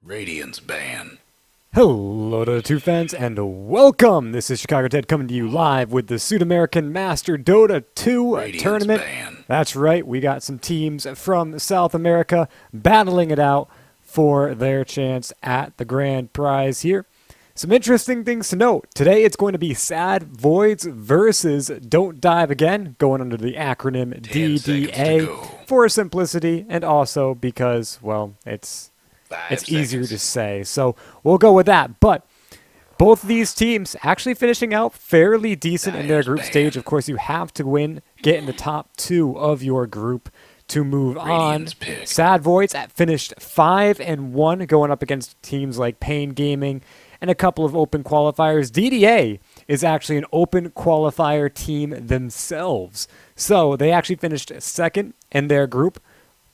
Radiance ban. Hello to the two fans and welcome! This is Chicago Ted coming to you live with the Sudamerican Master Dota 2 Radiance tournament. ban. That's right, we got some teams from South America battling it out for their chance at the grand prize here. Some interesting things to note. Today it's going to be Sad Voids versus Don't Dive Again, going under the acronym 10 seconds to DDA go. for simplicity and also because, well, it's 5 easier seconds. to say. So we'll go with that. But both these teams actually finishing out fairly decent in their group Dyer's stage. ban. Of course, you have to win, get in the top two of your group to move Radiant's on. pick. Sad Voids finished 5-1, going up against teams like Pain Gaming and a couple of open qualifiers. DDA is actually an open qualifier team themselves. So they actually finished second in their group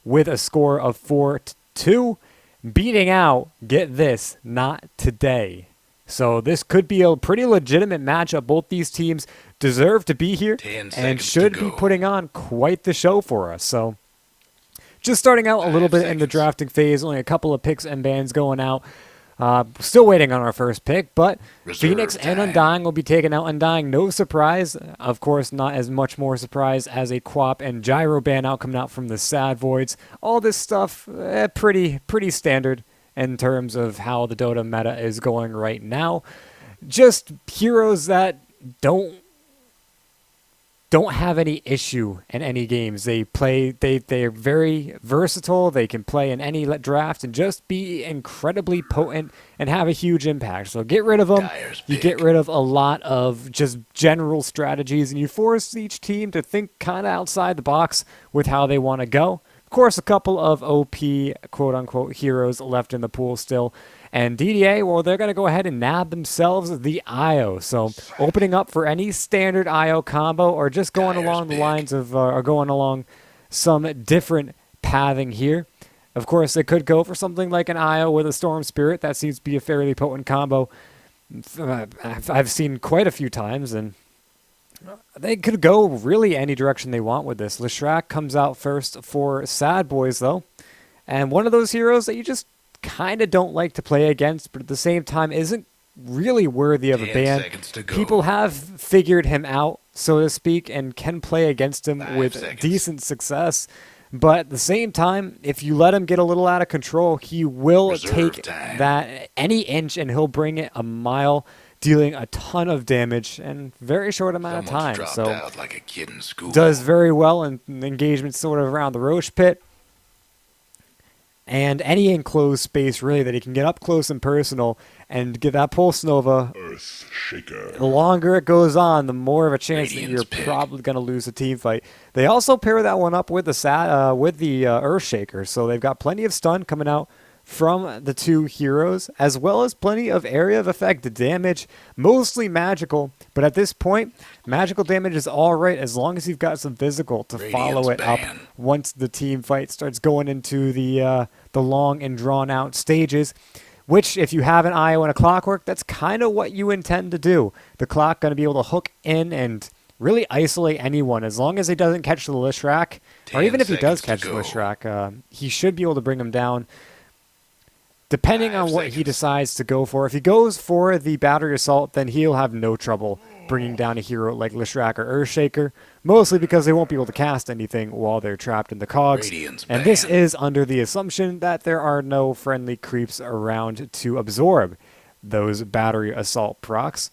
with a score of 4-2. Beating out, get this, Not Today. So this could be a pretty legitimate matchup. Both these teams deserve to be here 10 and seconds should to be go. putting on quite the show for us. So just starting out a little 5 bit in the seconds. drafting phase, only a couple of picks and bans going out. Still waiting on our first pick, but Reserve Phoenix and time. Undying will be taking out Undying. No surprise. Of course, not as much more surprise as a Quap and Gyro ban out coming out from the Sad Voids. All this stuff, pretty standard in terms of how the Dota meta is going right now. Just heroes that don't have any issue in any games. They're very versatile. They can play in any draft and just be incredibly potent and have a huge impact. So get rid of them. Dyer's You pick. get rid of a lot of just general strategies and you force each team to think kind of outside the box with how they want to go. Of course, a couple of OP quote-unquote heroes left in the pool still. And DDA, well, they're going to go ahead and nab themselves the IO. So opening up for any standard IO combo or just going Dyer's along the pick. lines of, or going along some different pathing here. Of course, they could go for something like an IO with a Storm Spirit. That seems to be a fairly potent combo. I've seen quite a few times, and they could go really any direction they want with this. Leshrac comes out first for Sad Boys, though. And one of those heroes that you just kind of don't like to play against, but at the same time isn't really worthy of a 10 ban. seconds to go. People have figured him out, so to speak, and can play against him 5 with seconds. decent success. But at the same time, if you let him get a little out of control, he will Reserve take time. that any inch and he'll bring it a mile, dealing a ton of damage in a very short amount Someone's of time. dropped So out like a kid in school. does very well in engagements sort of around the Roche pit. And any enclosed space, really, that he can get up close and personal and get that Pulse Nova. Earth Shaker. The longer it goes on, the more of a chance that Radiant's you're pick. probably going to lose a team fight. They also pair that one up with the Earthshaker, so they've got plenty of stun coming out from the two heroes, as well as plenty of area of effect damage, mostly magical. But at this point, magical damage is all right as long as you've got some physical to follow it Radiance up ban. once the team fight starts going into the long and drawn out stages. Which, if you have an IO and a Clockwork, that's kind of what you intend to do. The Clock going to be able to hook in and really isolate anyone as long as he doesn't catch the Leshrac, or 10 even if he does seconds catch to the go. Leshrac, he should be able to bring him down. Depending 5 on what he seconds. decides to go for. If he goes for the Battery Assault, then he'll have no trouble bringing down a hero like Leshrac or Earthshaker, mostly because they won't be able to cast anything while they're trapped in the cogs. Radiance And this ban. is under the assumption that there are no friendly creeps around to absorb those Battery Assault procs.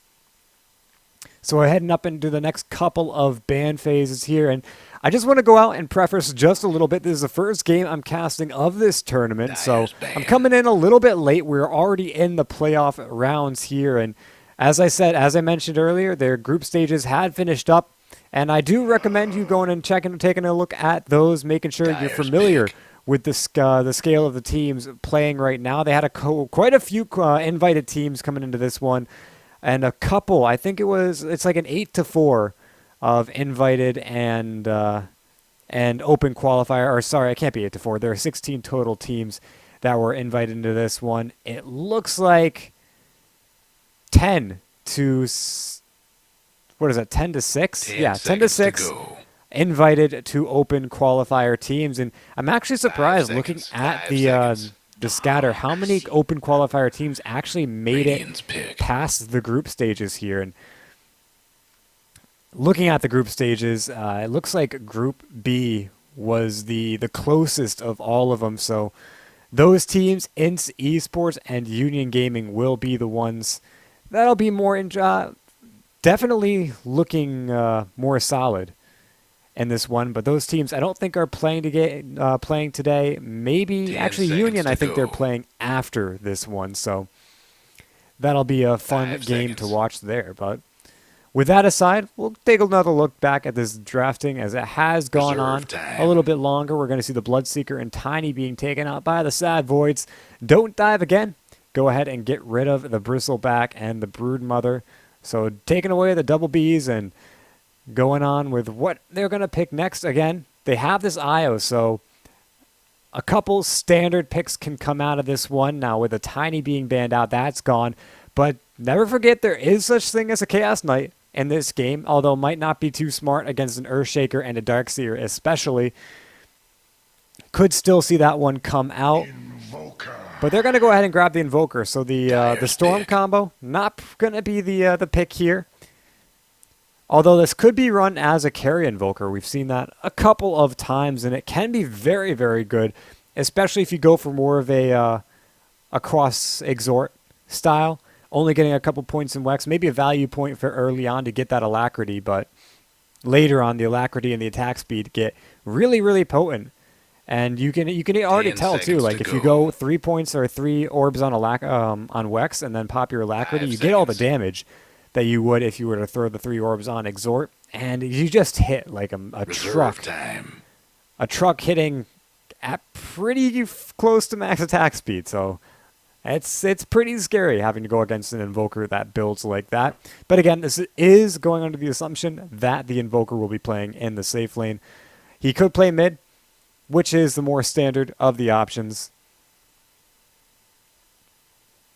So we're heading up into the next couple of ban phases here, and I just want to go out and preface just a little bit. This is the first game I'm casting of this tournament, so Dyer's ban. I'm coming in a little bit late. We're already in the playoff rounds here, and as I mentioned earlier, their group stages had finished up, and I do recommend you going and taking a look at those, making sure you're Dyer's familiar pick. with the scale of the teams playing right now. They had quite a few invited teams coming into this one, and a couple. I think it's like an 8-4 of invited and open qualifier. Or sorry, it can't be 8-4. There are 16 total teams that were invited into this one. It looks like 10 to what is that? 10 to 6? 10 Yeah, 10 to seconds 6. go. Invited to open qualifier teams, and I'm actually surprised looking seconds, at 5 the seconds. to scatter how many open qualifier teams actually made Radiant's it pick. past the group stages here. And looking at the group stages, it looks like Group B was the closest of all of them. So those teams, Ints Esports and Union Gaming, will be the ones that'll be more definitely looking more solid in this one. But those teams, I don't think are playing today. Maybe 10 actually seconds Union. to I think they're go. playing after this one. So that'll be a fun 5 game to seconds. watch there. But with that aside, we'll take another look back at this drafting as it has gone on Reserve time. a little bit longer. We're going to see the Bloodseeker and Tiny being taken out by the Sad Voids. Don't dive again. Go ahead and get rid of the Bristleback and the Broodmother. So taking away the double Bs and going on with what they're going to pick next. Again, they have this IO, so a couple standard picks can come out of this one. Now with the Tiny being banned out, that's gone. But never forget there is such thing as a Chaos Knight in this game, although might not be too smart against an Earthshaker and a Darkseer especially. Could still see that one come out. But they're going to go ahead and grab the Invoker. So the Storm pick. combo, not going to be the pick here. Although this could be run as a carry Invoker. We've seen that a couple of times, and it can be very, very good, especially if you go for more of a cross exhort style. Only getting a couple points in Wex, maybe a value point for early on to get that alacrity, but later on the alacrity and the attack speed get really, really potent. And you can already 10 tell too, seconds like to if you go. go 3 points or 3 orbs on on Wex and then pop your alacrity, 5 you get all the seconds. damage that you would if you were to throw the 3 orbs on Exhort, and you just hit like a Reserve truck. time. A truck hitting at pretty close to max attack speed, so it's pretty scary having to go against an Invoker that builds like that. But again, this is going under the assumption that the Invoker will be playing in the safe lane. He could play mid, which is the more standard of the options.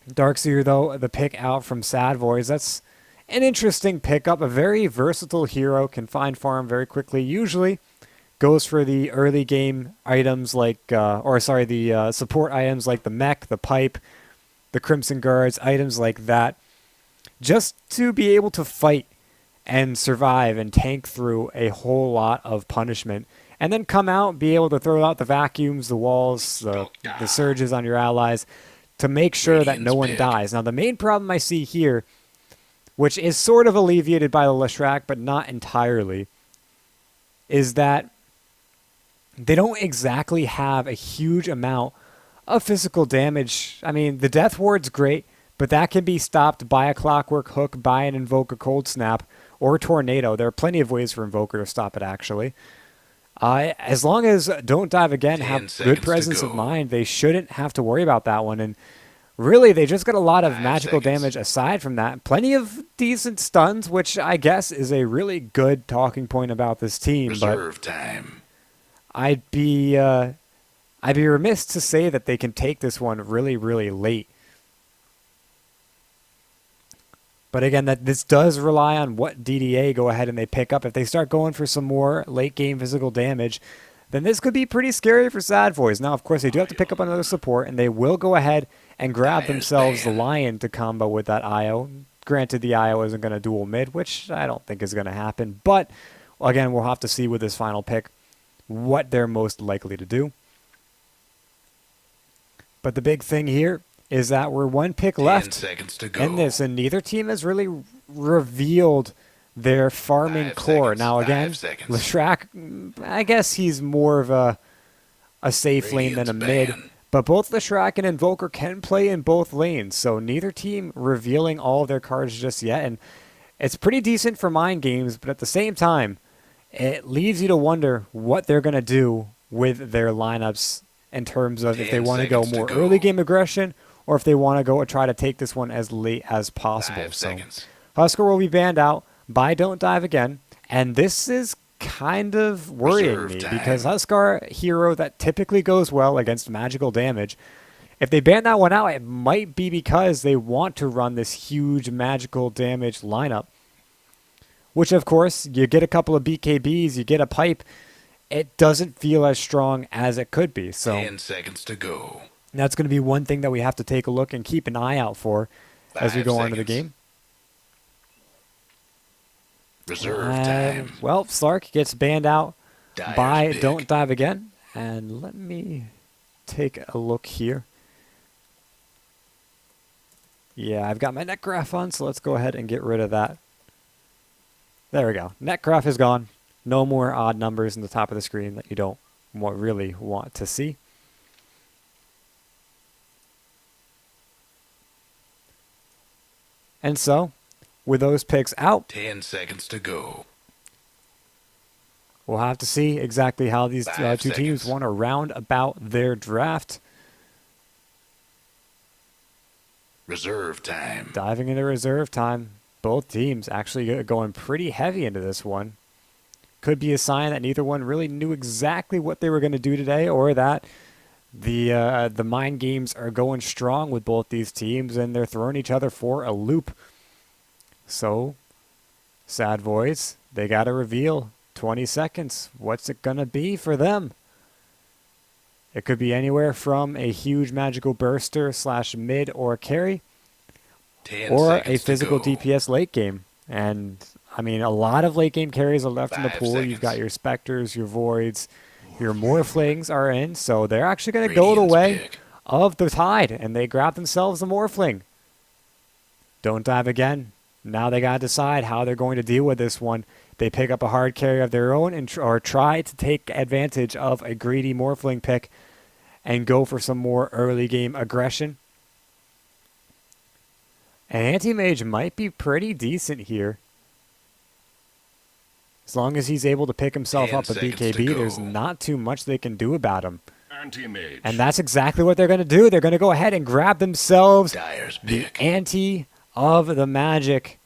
Darkseer, though, the pick out from Sad Voids, that's an interesting pickup. A very versatile hero, can find farm very quickly. Usually goes for the early game items like, the support items like the mech, the pipe, the Crimson Guards, items like that. Just to be able to fight and survive and tank through a whole lot of punishment. And then come out, be able to throw out the vacuums, the walls, the surges on your allies to make sure that no one Radiant's pick. dies. Now, the main problem I see here, which is sort of alleviated by the Leshrac, but not entirely, is that they don't exactly have a huge amount of physical damage. I mean, the Death Ward's great, but that can be stopped by a Clockwork Hook, by an Invoker Cold Snap, or a Tornado. There are plenty of ways for Invoker to stop it, actually. As long as Don't Dive Again 10 have good seconds to presence of go. mind, they shouldn't have to worry about that one. And really, they just got a lot of 5 magical seconds. damage aside from that. Plenty of decent stuns, which I guess is a really good talking point about this team. Reserve time. But I'd be remiss to say that they can take this one really, really late. But again, this does rely on what DDA go ahead and they pick up. If they start going for some more late game physical damage, then this could be pretty scary for Sad Voids. Now, of course, they do have to pick up another support, and they will go ahead and grab Dire's themselves the ban. Lion to combo with that IO. Granted, the IO isn't going to dual mid, which I don't think is going to happen. But again, we'll have to see with this final pick what they're most likely to do. But the big thing here is that we're 1 pick 10 left seconds to go. in this, and neither team has really revealed their farming 5 core. seconds, Now 5 again, seconds. Leshrac, I guess he's more of a safe lane than a mid, Radiant's ban. but both Leshrac and Invoker can play in both lanes, so neither team revealing all of their cards just yet, and it's pretty decent for mind games, but at the same time, it leaves you to wonder what they're going to do with their lineups in terms of if they 10 want to go seconds to more go. early game aggression, or if they want to go and try to take this one as late as possible. 5 So seconds. Husker will be banned out by Don't Dive Again, and this is kind of worrying Reserve me time. because Huskar, hero that typically goes well against magical damage, if they ban that one out, it might be because they want to run this huge magical damage lineup, which of course, you get a couple of BKBs, you get a pipe, it doesn't feel as strong as it could be. So 10 seconds to go. And that's going to be one thing that we have to take a look and keep an eye out for as we 5 go on to the seconds. game. Reserve time. Well, Slark gets banned out Dyer's by pick. Don't Dive Again. And let me take a look here. Yeah, I've got my net graph on, so let's go ahead and get rid of that. There we go. Net graph is gone. No more odd numbers in the top of the screen that you don't really want to see. And so, with those picks out, 10 seconds to go. we'll have to see exactly how these 5 two teams seconds. want to round about their draft. Reserve time. Diving into reserve time, both teams actually going pretty heavy into this one. Could be a sign that neither one really knew exactly what they were going to do today, or that the mind games are going strong with both these teams and they're throwing each other for a loop. So, Sad Voids, they got to reveal 20 seconds. What's it going to be for them? It could be anywhere from a huge magical burster / mid or carry, 10 or seconds a physical to go. DPS late game. And I mean, a lot of late game carries are left in the 5 pool. You've got seconds. your Specters, your Voids, your Morphlings are in, so they're actually going to go the Radiant's way pick. of the tide, and they grab themselves a Morphling. Don't Dive Again. Now they got to decide how they're going to deal with this one. They pick up a hard carry of their own and or try to take advantage of a greedy Morphling pick and go for some more early game aggression. And Anti-Mage might be pretty decent here. As long as he's able to pick himself 10 up a seconds to BKB, there's go. not too much they can do about him. Anti-mage. And that's exactly what they're going to do. They're going to go ahead and grab themselves Dyer's the pick. ante of the Magic.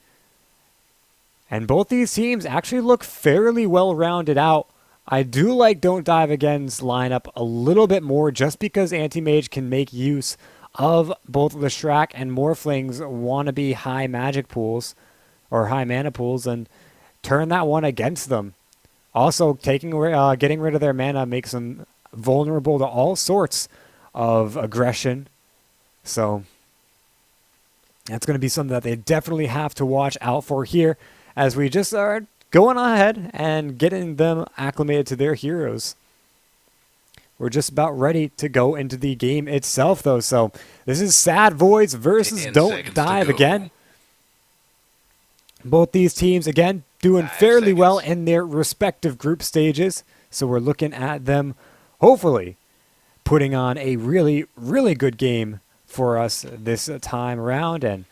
And both these teams actually look fairly well rounded out. I do like Don't Dive Again's lineup a little bit more just because Anti-Mage can make use of both the Shrek and Morphling's wannabe high magic pools or high mana pools and turn that one against them. Also, getting rid of their mana makes them vulnerable to all sorts of aggression. So that's going to be something that they definitely have to watch out for here as we just are going ahead and getting them acclimated to their heroes. We're just about ready to go into the game itself, though. So this is Sad Voids versus 10 Don't seconds to Dive go. Again. Both these teams, again, doing 5 fairly well seconds. in their respective group stages. So we're looking at them, hopefully, putting on a really, really good game for us this time around. And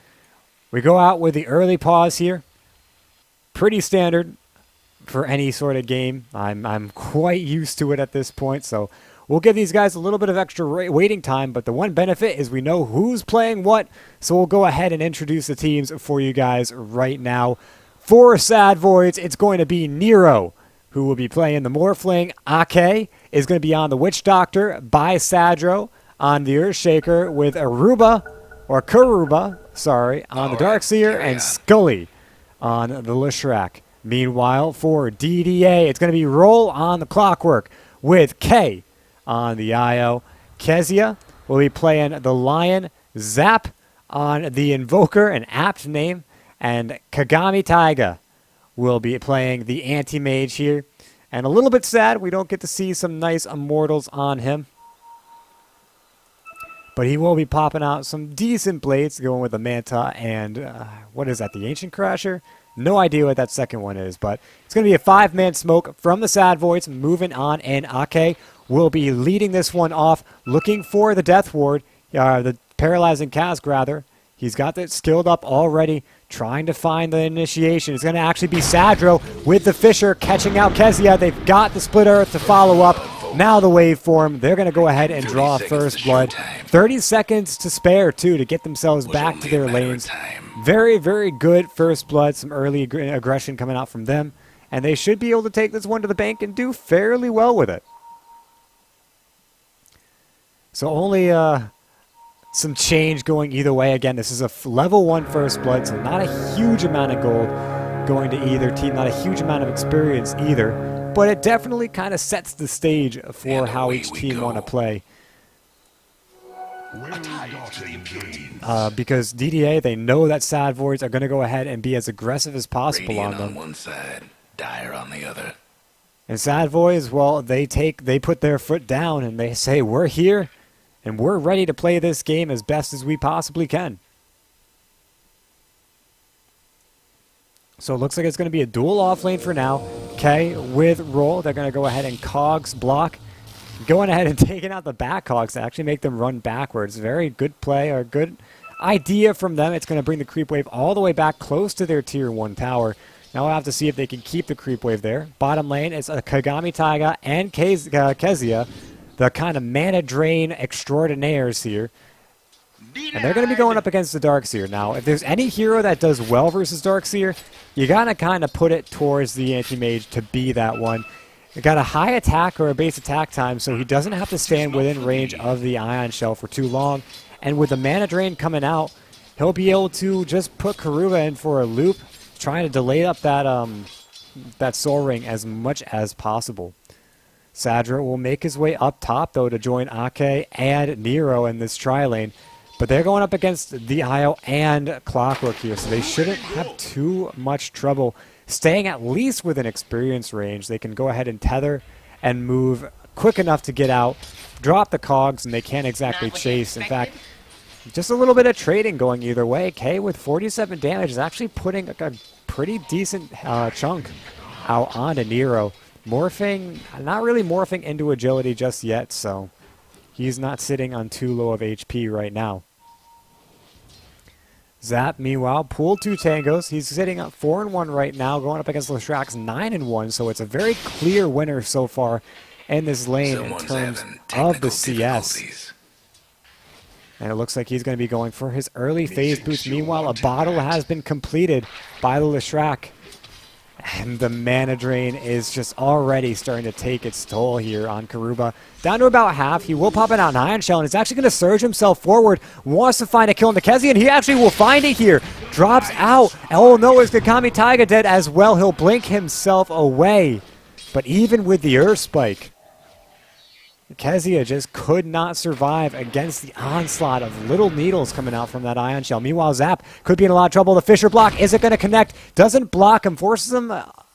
we go out with the early pause here. Pretty standard for any sort of game. I'm quite used to it at this point, so we'll give these guys a little bit of extra waiting time, but the one benefit is we know who's playing what, so we'll go ahead and introduce the teams for you guys right now. For Sad Voids, it's going to be Nero, who will be playing the Morphling. Ake is going to be on the Witch Doctor by Sadro, on the Earthshaker with Aruba, or Karuba, sorry, on the All right, Darkseer, carry and on. Scully on the Leshrac. Meanwhile, for DDA, it's going to be Roll on the Clockwork with K on the IO. Kezia will be playing the Lion. Zap on the Invoker, an apt name. And Kagami Taiga will be playing the Anti-Mage here. And a little bit sad we don't get to see some nice Immortals on him. But he will be popping out some decent blades, going with the Manta and, what is that, the Ancient Crasher? No idea what that second one is, but it's going to be a 5-man smoke from the Sad Voids moving on, and Ake will be leading this one off, looking for the Death Ward, the Paralyzing Cask, rather. He's got that skilled up already, trying to find the initiation. It's going to actually be Sadro with the Fisher catching out Kezia. They've got the Split Earth to follow up. Now the waveform, they're going to go ahead and 30 draw seconds first to blood. showtime. 30 seconds to spare, too, to get themselves Was back only to a their matter of lanes. time. Very, very good first blood. Some early aggression coming out from them. And they should be able to take this one to the bank and do fairly well with it. So only some change going either way. Again, this is a level 1 first blood, so not a huge amount of gold going to either team. Not a huge amount of experience either. But it definitely kind of sets the stage for And how away each we team go. want to play. because DDA, they know that Sad Voids are going to go ahead and be as aggressive as possible Radiant on them. on one side, dire on the other. And Sad Voids, well, they put their foot down and they say, we're here and we're ready to play this game as best as we possibly can. So it looks like it's going to be a dual off lane for now. K with roll. They're going to go ahead and cogs block. Going ahead and taking out the back cogs to actually make them run backwards. Very good play or good idea from them. It's going to bring the creep wave all the way back close to their tier 1 tower. Now we'll have to see if they can keep the creep wave there. Bottom lane is a Kagami Taiga and Kezia, the kind of mana drain extraordinaires here. And they're going to be going up against the Darkseer. Now, if there's any hero that does well versus Darkseer, you got to kind of put it towards the Anti-Mage to be that one. You got a high attack or a base attack time, so he doesn't have to stand within range of the Ion Shell for too long. And with the mana drain coming out, he'll be able to just put Karuba in for a loop, trying to delay up that Soul Ring as much as possible. Sadra will make his way up top, though, to join Ake and Nero in this tri-lane. But they're going up against the IO and Clockwork here, so they shouldn't have too much trouble staying at least within experience range. They can go ahead and tether and move quick enough to get out, drop the cogs, and they can't exactly chase. In fact, just a little bit of trading going either way. K with 47 damage is actually putting a pretty decent chunk out onto Nero. Morphing, not really morphing into agility just yet, so he's not sitting on too low of HP right now. Zap, meanwhile, pulled 2 tangos. He's sitting at 4-1 right now, going up against Leshrax 9-1, so it's a very clear winner so far in this lane in terms of the CS. And it looks like he's going to be going for his early phase boost. Meanwhile, a bottle has been completed by the Leshrac. And the mana drain is just already starting to take its toll here on Karuba. Down to about half. He will pop it out an Ion Shell, and it's actually going to surge himself forward. Wants to find a kill on the Kezi, and he actually will find it here. Drops out. Oh no, is Kagami Taiga dead as well? He'll blink himself away. But even with the Earth Spike, Kezia just could not survive against the onslaught of little needles coming out from that Ion Shell. Meanwhile, Zap could be in a lot of trouble. The Fisher block isn't going to connect. Doesn't block him. Forces him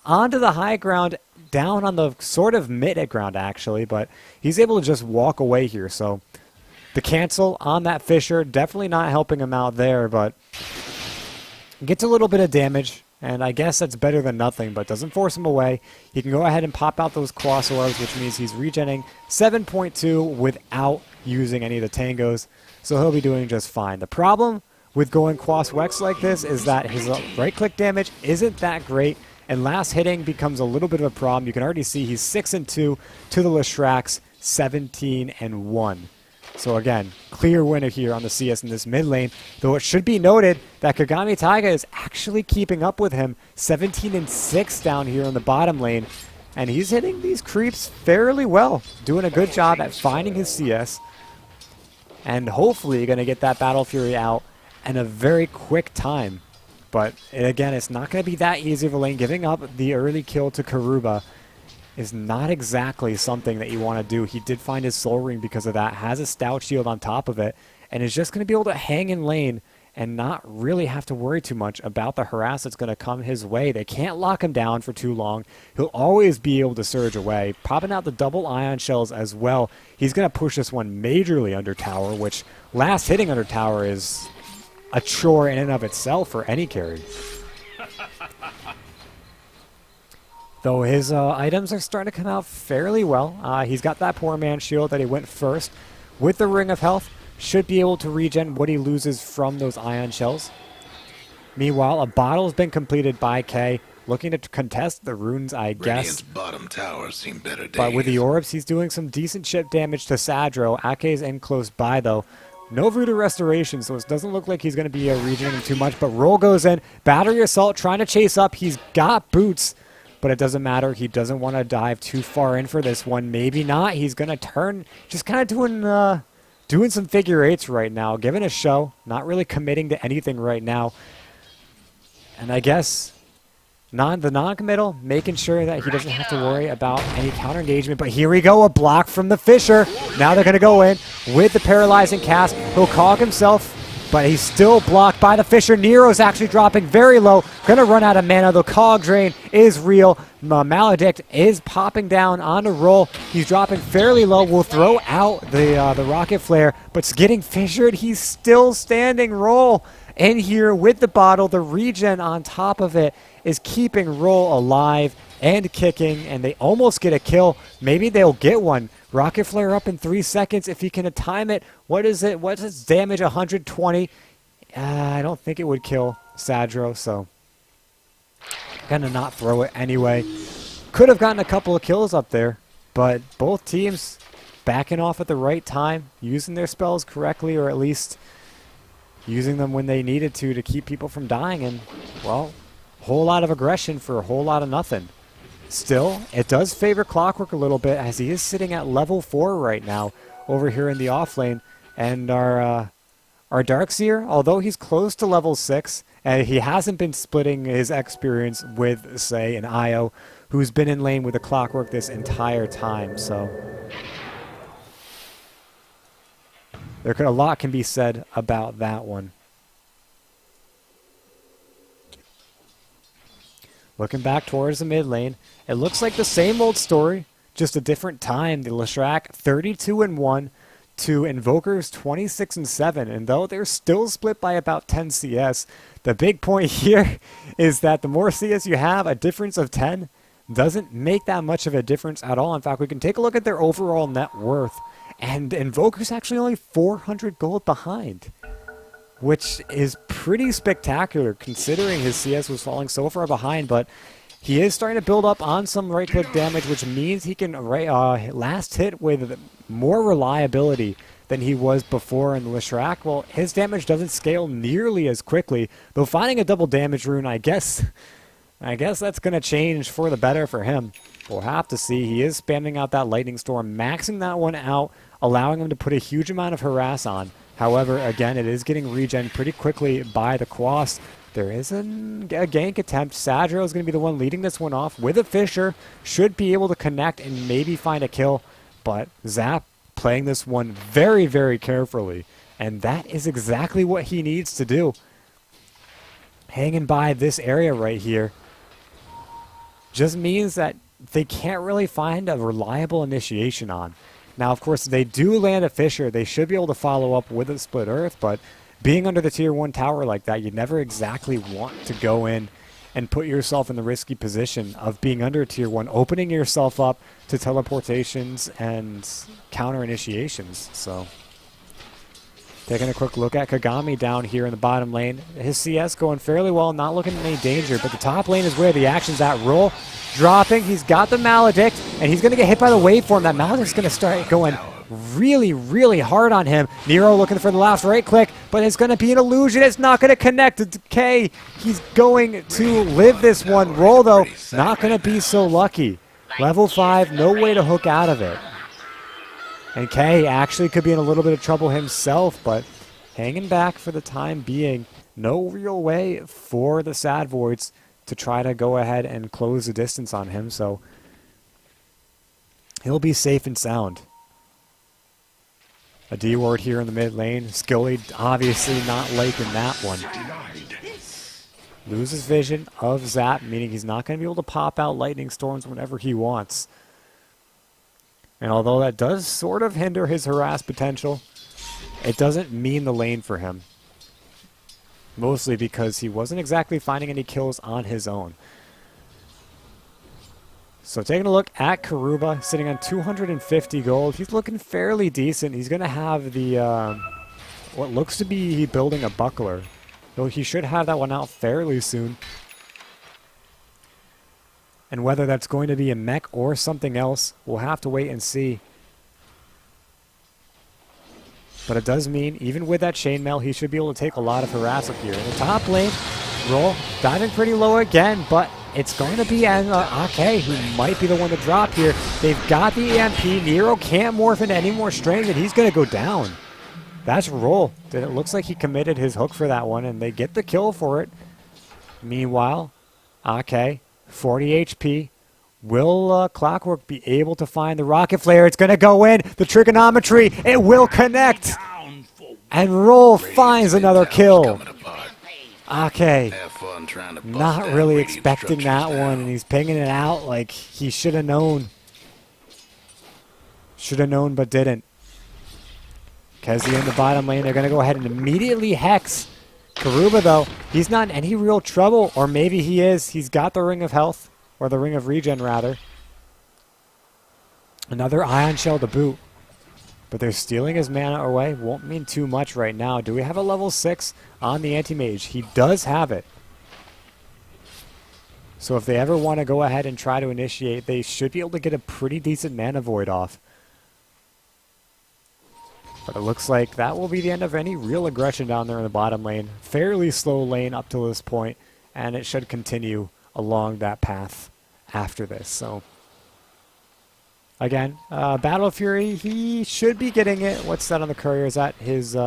onto the high ground, down on the sort of mid ground, actually. But he's able to just walk away here. So the cancel on that Fisher, definitely not helping him out there. But gets a little bit of damage. And I guess that's better than nothing, but doesn't force him away. He can go ahead and pop out those Colossus Orbs, which means he's regenning 7.2 without using any of the tangos, so he'll be doing just fine. The problem with going Quas Wex like this is that his right-click damage isn't that great, and last hitting becomes a little bit of a problem. You can already see he's 6-2 to the Leshrax 17-1. So again, clear winner here on the CS in this mid lane, though it should be noted that Kagami Taiga is actually keeping up with him, 17-6 down here on the bottom lane, and he's hitting these creeps fairly well, doing a good job at finding his CS, and hopefully going to get that Battle Fury out in a very quick time. But again, it's not going to be that easy of a lane. Giving up the early kill to Karuba is not exactly something that you want to do. He did find his Soul Ring because of that, has a Stout Shield on top of it, and is just going to be able to hang in lane and not really have to worry too much about the harass that's going to come his way. They can't lock him down for too long. He'll always be able to surge away. Popping out the double Ion Shells as well. He's going to push this one majorly under tower, which last hitting under tower is a chore in and of itself for any carry. Though his items are starting to come out fairly well. He's got that Poor Man Shield that he went first. With the Ring of Health, should be able to regen what he loses from those Ion Shells. Meanwhile, a bottle has been completed by K, looking to contest the runes, I guess. Radiant's bottom tower seen better days. But with the orbs, he's doing some decent chip damage to Sadro. Ake's in close by, though. No Voodoo Restoration, so it doesn't look like he's going to be regening too much. But Roll goes in. Battery Assault trying to chase up. He's got boots. But it doesn't matter. He doesn't want to dive too far in for this one. Maybe not. He's going to turn, just kind of doing some figure eights right now. Giving a show. Not really committing to anything right now. And I guess The non-committal, making sure that he doesn't have to worry about any counter engagement. But here we go, a block from the Fisher. Now they're going to go in with the paralyzing cast. He'll cog himself, but he's still blocked by the Fisher. Nero's actually dropping very low. Going to run out of mana. The cog drain is real. Maledict is popping down on a roll. He's dropping fairly low. Will throw out the rocket flare, but getting fissured. He's still standing. Roll in here with the bottle. The regen on top of it is keeping Roll alive and kicking, and they almost get a kill. Maybe they'll get one. Rocket flare up in 3 seconds if he can time it. What is it? What's its damage? 120. I don't think it would kill Sadro, so gonna not throw it anyway. Could have gotten a couple of kills up there, but both teams backing off at the right time, using their spells correctly, or at least using them when they needed to keep people from dying, and, well, a whole lot of aggression for a whole lot of nothing. Still, it does favor Clockwork a little bit, as he is sitting at level 4 right now over here in the off lane. And our Darkseer, although he's close to level 6, and he hasn't been splitting his experience with, say, an Io, who's been in lane with the Clockwork this entire time. So a lot can be said about that one. Looking back towards the mid lane, it looks like the same old story, just a different time. The Leshrac 32-1 to Invoker's 26-7, and though they're still split by about 10 CS, the big point here is that the more CS you have, a difference of 10 doesn't make that much of a difference at all. In fact, we can take a look at their overall net worth, and Invoker's actually only 400 gold behind, which is pretty spectacular considering his CS was falling so far behind. But he is starting to build up on some right-click damage, which means he can last hit with more reliability than he was before in the Leshrac. Well, his damage doesn't scale nearly as quickly, though finding a double damage rune, I guess that's going to change for the better for him. We'll have to see. He is spamming out that Lightning Storm, maxing that one out, allowing him to put a huge amount of harass on. However, again, it is getting regen pretty quickly by the Quas. There is a gank attempt. Sadro is going to be the one leading this one off with a Fisher. Should be able to connect and maybe find a kill. But Zap playing this one very, very carefully. And that is exactly what he needs to do. Hanging by this area right here just means that they can't really find a reliable initiation on. Now, of course, they do land a Fisher. They should be able to follow up with a Split Earth, but being under the Tier 1 tower like that, you never exactly want to go in and put yourself in the risky position of being under Tier 1, opening yourself up to teleportations and counter initiations. So, taking a quick look at Kagami down here in the bottom lane. His CS going fairly well, not looking in any danger, but the top lane is where the action's at. Roll, dropping, he's got the Maledict, and he's going to get hit by the waveform. That Maledict's going to start going really, really hard on him. Nero looking for the last right click, but it's going to be an illusion. It's not going to connect to Decay. He's going to live this one. Roll, though, not going to be so lucky. Level 5, no way to hook out of it. And Kay actually could be in a little bit of trouble himself, but hanging back for the time being. No real way for the Sad Voids to try to go ahead and close the distance on him, so he'll be safe and sound. A D-ward here in the mid lane. Skilly obviously not liking that one. Loses vision of Zap, meaning he's not going to be able to pop out Lightning Storms whenever he wants. And although that does sort of hinder his harass potential, it doesn't mean the lane for him. Mostly because he wasn't exactly finding any kills on his own. So taking a look at Karuba, sitting on 250 gold. He's looking fairly decent. He's going to have the, what looks to be building a buckler. Though he should have that one out fairly soon. And whether that's going to be a mech or something else, we'll have to wait and see. But it does mean, even with that chainmail, he should be able to take a lot of harass up here. In the top lane, Roll diving pretty low again, but it's going to be Ake who might be the one to drop here. They've got the EMP. Nero can't morph into any more strength, and he's going to go down. That's Roll. It looks like he committed his hook for that one, and they get the kill for it. Meanwhile, Okay, 40 HP. Will Clockwork be able to find the rocket flare? It's going to go in. The trigonometry, it will connect. And Roll finds another kill. Okay, Have fun trying to bust not that really radiant expecting that structures one, down. and he's pinging it out like he should have known. Should have known, but didn't. Kezia in the bottom lane. They're going to go ahead and immediately hex Karuba, though. He's not in any real trouble, or maybe he is. He's got the Ring of Health, or the Ring of Regen, rather. Another Ion Shell to boot. But they're stealing his mana away. Won't mean too much right now. Do we have a level 6 on the Anti-Mage? He does have it. So if they ever want to go ahead and try to initiate, they should be able to get a pretty decent mana void off. But it looks like that will be the end of any real aggression down there in the bottom lane. Fairly slow lane up to this point, and it should continue along that path after this. So again, Battle Fury, he should be getting it. What's that on the courier? Is that his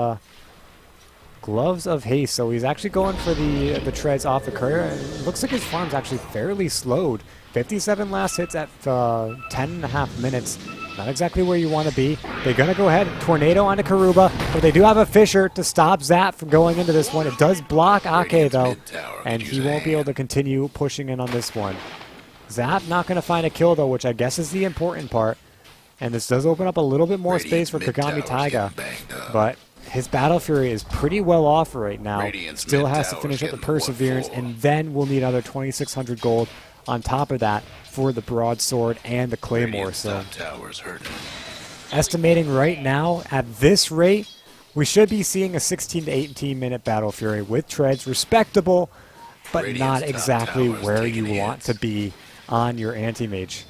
Gloves of Haste? So he's actually going for the treads off the courier. It looks like his farm's actually fairly slowed. 57 last hits at 10.5 minutes. Not exactly where you want to be. They're going to go ahead and Tornado onto Karuba, but they do have a Fissure to stop Zap from going into this one. It does block Ake, though, and he won't be able to continue pushing in on this one. Zap not going to find a kill, though, which I guess is the important part. And this does open up a little bit more space for Kagami Taiga, but his Battle Fury is pretty well off right now. Still has to finish up the Perseverance, and then we'll need another 2,600 gold on top of that for the Broadsword and the Claymore. So estimating right now at this rate, we should be seeing a 16 to 18 minute Battle Fury with treads. Respectable, but not exactly where you want to be on your Anti-Mage.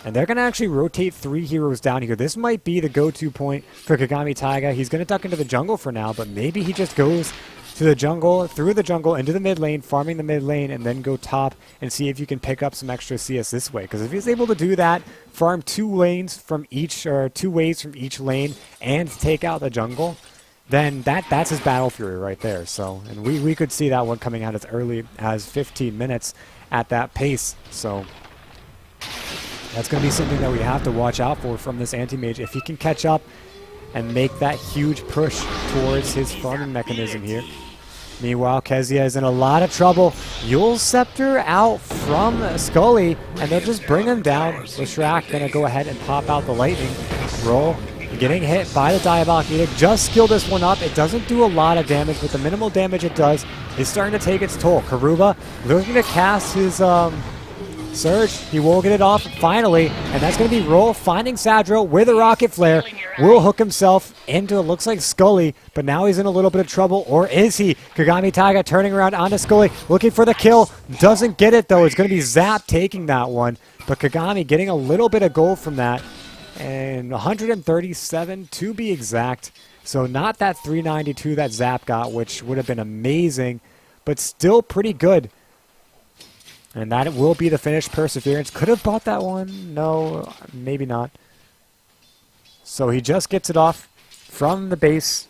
And they're going to actually rotate 3 heroes down here. This might be the go-to point for Kagami Taiga. He's going to duck into the jungle for now, but maybe he just goes to the jungle, through the jungle, into the mid lane, farming the mid lane, and then go top and see if you can pick up some extra CS this way. Because if he's able to do that, farm 2 lanes from each, or 2 waves from each lane, and take out the jungle, then that's his Battle Fury right there. So, and we could see that one coming out as early as 15 minutes at that pace. So that's going to be something that we have to watch out for from this Anti-Mage. If he can catch up and make that huge push towards his farming mechanism here. Meanwhile, Kezia is in a lot of trouble. Yule's Scepter out from Scully, and they'll just bring him down. Leshrac going to go ahead and pop out the Lightning. Roll, getting hit by the Diabolic Edict. Just skill this one up. It doesn't do a lot of damage, but the minimal damage it does is starting to take its toll. Karuba looking to cast his Surge. He will get it off finally, and that's going to be Roll finding Sadro with a Rocket Flare. Will hook himself into, looks like Scully, but now he's in a little bit of trouble, or is he? Kagami Taiga turning around onto Scully, looking for the kill. Doesn't get it, though. It's going to be Zap taking that one, but Kagami getting a little bit of gold from that, and 137 to be exact. So not that 392 that Zap got, which would have been amazing, but still pretty good. And that will be the finished Perseverance. Could have bought that one. No, maybe not. So he just gets it off from the base.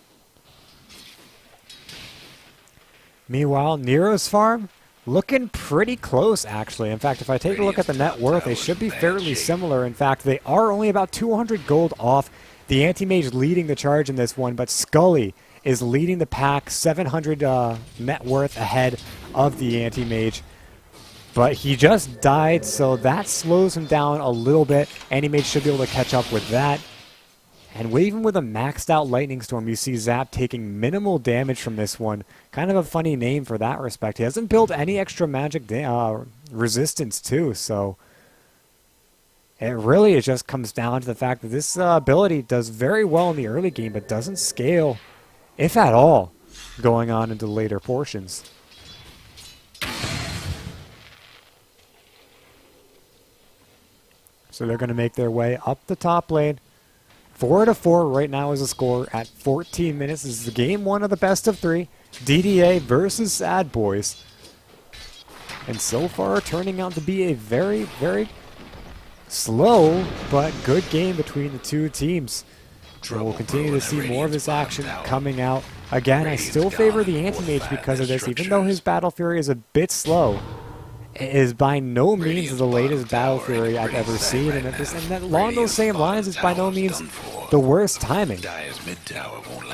Meanwhile, Nero's farm looking pretty close, actually. In fact, if I take a look at the net worth, they should be fairly similar. In fact, they are only about 200 gold off. The Anti-Mage leading the charge in this one, but Scully is leading the pack, 700 net worth ahead of the Anti-Mage. But he just died, so that slows him down a little bit. Anti-Mage should be able to catch up with that. And even with a maxed out Lightning Storm, you see Zap taking minimal damage from this one. Kind of a funny name for that respect. He hasn't built any extra magic resistance too, so it really just comes down to the fact that this ability does very well in the early game, but doesn't scale, if at all, going on into later portions. So they're going to make their way up the top lane. 4-4 right now is the score at 14 minutes. This is the game 1 of the best of 3. DDA versus Sad Boys. And so far turning out to be a very, very slow but good game between the two teams. And we'll continue to see more of this action coming out. Again, I still favor the Anti-Mage because of this, even though his Battle Fury is a bit slow. is by no means the latest Battle Fury I've ever seen, and along those same lines, it's by no means the worst timing.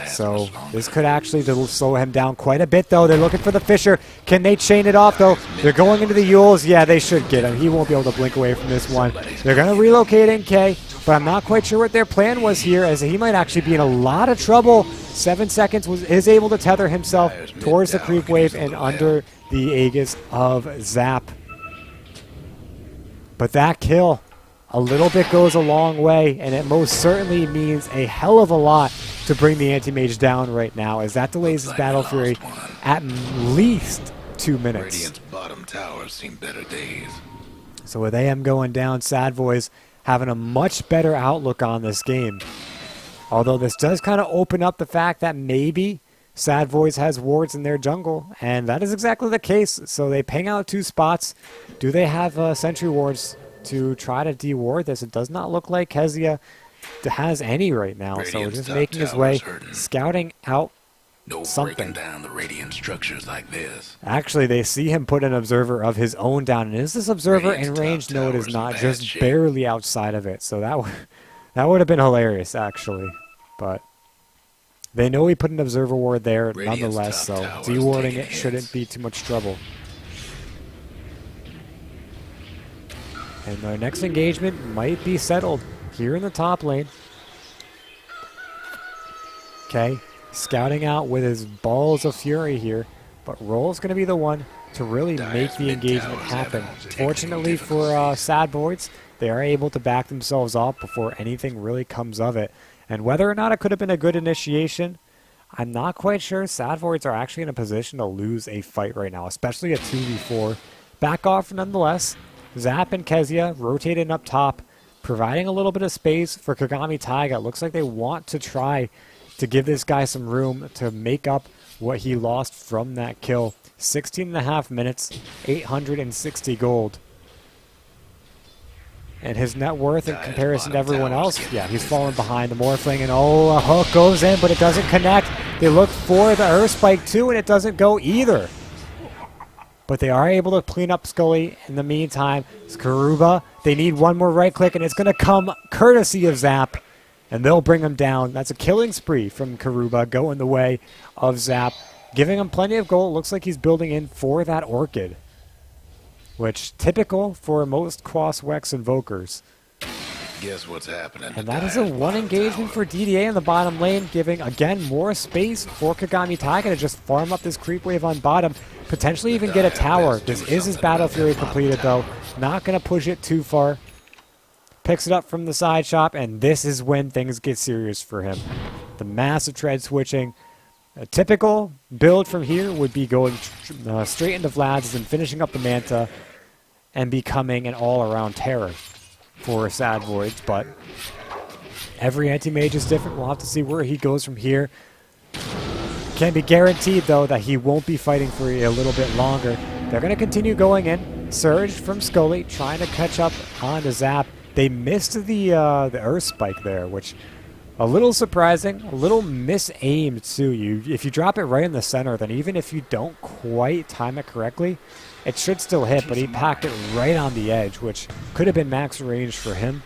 So this could actually slow him down quite a bit, though. They're looking for the Fisher. Can they chain it off, though? They're going into the Yules. Yeah, they should get him. He won't be able to blink away from this one. They're going to relocate NK, but I'm not quite sure what their plan was here, as he might actually be in a lot of trouble. 7 seconds is able to tether himself towards the creep wave and under the Aegis of Zap. But that kill, a little bit goes a long way, and it most certainly means a hell of a lot to bring the Anti-Mage down right now, as that delays his Battle Fury at least 2 minutes. Radiant's bottom tower seen better days. So with AM going down, Sad Boys having a much better outlook on this game. Although this does kind of open up the fact that maybe Sad Boys has wards in their jungle, and that is exactly the case. So they ping out 2 spots. Do they have sentry wards to try to de-ward this? It does not look like Kezia has any right now, so we're just making his way, scouting out something. Breaking down the radiant structures like this. Actually, they see him put an observer of his own down, and is this observer in range? No, it is not, just barely outside of it. So that would have been hilarious, actually, but they know he put an observer ward there nonetheless, so de-warding it shouldn't be too much trouble. And their next engagement might be settled here in the top lane. Okay, scouting out with his balls of fury here, but Roll's going to be the one to really make the engagement happen. Fortunately for Sad Boys, they are able to back themselves off before anything really comes of it. And whether or not it could have been a good initiation, I'm not quite sure. Sad Voids are actually in a position to lose a fight right now, especially a 2v4. Back off nonetheless. Zap and Kezia rotating up top, providing a little bit of space for Kagami Taiga. It looks like they want to try to give this guy some room to make up what he lost from that kill. 16.5 minutes, 860 gold. And his net worth in comparison to everyone else, yeah, he's falling behind the Morphling, and a hook goes in, but it doesn't connect. They look for the Earth Spike too, and it doesn't go either. But they are able to clean up Scully in the meantime. It's Karuba. They need one more right click, and it's going to come courtesy of Zap, and they'll bring him down. That's a killing spree from Karuba going the way of Zap, giving him plenty of gold. Looks like he's building in for that Orchid, which typical for most Quas-Wex Invokers. Guess what's happening? And that is a 1 engagement for DDA in the bottom lane, giving, again, more space for Kagami Taiga to just farm up this creep wave on bottom, potentially even get a tower. This is his Battle Fury completed, though. Not going to push it too far. Picks it up from the side shop, and this is when things get serious for him. The massive tread switching. A typical build from here would be going straight into Vlad's and finishing up the Manta and becoming an all-around terror for Sad Voids, but every anti-mage is different. We'll have to see where he goes from here. Can be guaranteed, though, that he won't be fighting for a little bit longer. They're going to continue going in. Surge from Scully, trying to catch up on the Zap. They missed the Earth Spike there, which a little surprising, a little misaimed too. If you drop it right in the center, then even if you don't quite time it correctly, it should still hit, but he packed it right on the edge, which could have been max range for him.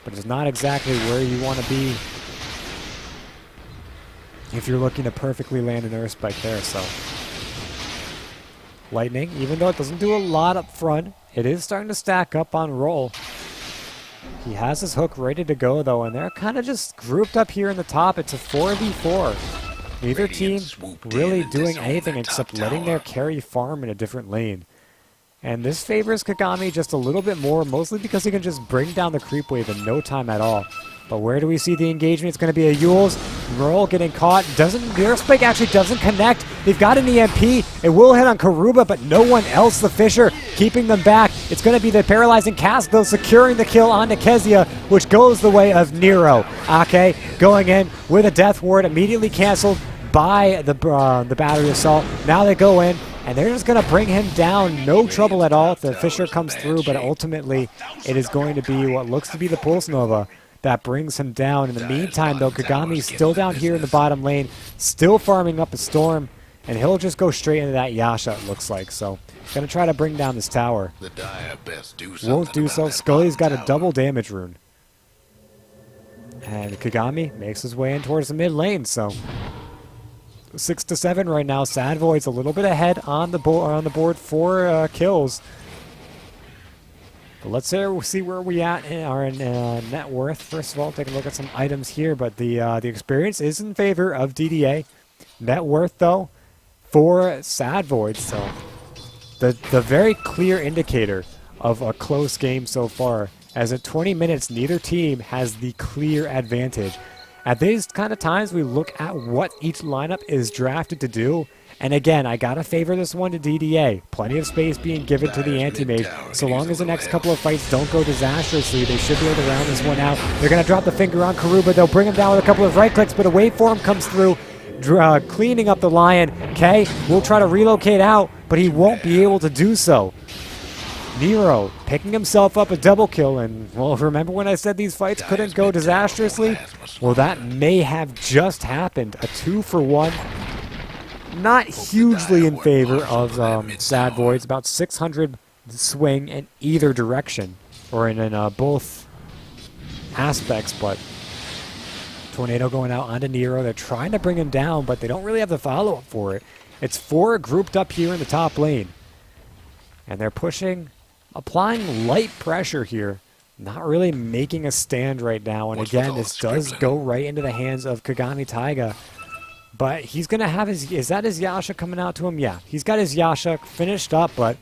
But it's not exactly where you want to be if you're looking to perfectly land an Earth Spike there, so. Lightning, even though it doesn't do a lot up front, it is starting to stack up on Roll. He has his hook ready to go, though, and they're kind of just grouped up here in the top. It's a 4v4. Neither team really doing anything except letting their carry farm in a different lane. And this favors Kagami just a little bit more, mostly because he can just bring down the creep wave in no time at all. But where do we see the engagement? It's going to be a Yules. Roll getting caught. The Earthspike actually doesn't connect. They've got an EMP. It will hit on Karuba, but no one else. The Fisher keeping them back. It's going to be the paralyzing cast, though, securing the kill onto Kezia, which goes the way of Nero. Ake going in with a death ward, immediately canceled by the battery assault. Now they go in, and they're just going to bring him down. No trouble at all if the Fisher comes through, but ultimately it is going to be what looks to be the Pulse Nova that brings him down. In the meantime, though, Kagami's still down here in the bottom lane, still farming up a Storm. and he'll just go straight into that Yasha, it looks like. So, gonna try to bring down this tower. The Dire best do something Won't do about so. that Scully's got bottom a tower. double damage rune. And Kagami makes his way in towards the mid lane, so 6 to 7 right now. Sad Void's a little bit ahead on the board for kills. But let's see where we at in our net worth. First of all, take a look at some items here, but the experience is in favor of DDA. Net worth though for Sad Void, so the very clear indicator of a close game so far. As at 20 minutes, neither team has the clear advantage. At these kind of times, we look at what each lineup is drafted to do. And again, I gotta favor this one to DDA. Plenty of space being given to the anti-mage. So long as the next couple of fights don't go disastrously, they should be able to round this one out. They're gonna drop the finger on Karuba. They'll bring him down with a couple of right clicks, but a waveform comes through, cleaning up the Lion. Okay, we'll try to relocate out, but he won't be able to do so. Nero picking himself up a double kill, and well, remember when I said these fights couldn't go disastrously? Well, that may have just happened. A 2-for-1. Not hugely in favor of Sad Voids. About 600 swing in either direction, or in both aspects, but Tornado going out onto Nero. They're trying to bring him down, but they don't really have the follow-up for it. It's 4 grouped up here in the top lane. And they're pushing, applying light pressure here. Not really making a stand right now. And again, this does go right into the hands of Kagami Taiga. But he's going to have his... Is that his Yasha coming out to him? Yeah, he's got his Yasha finished up, but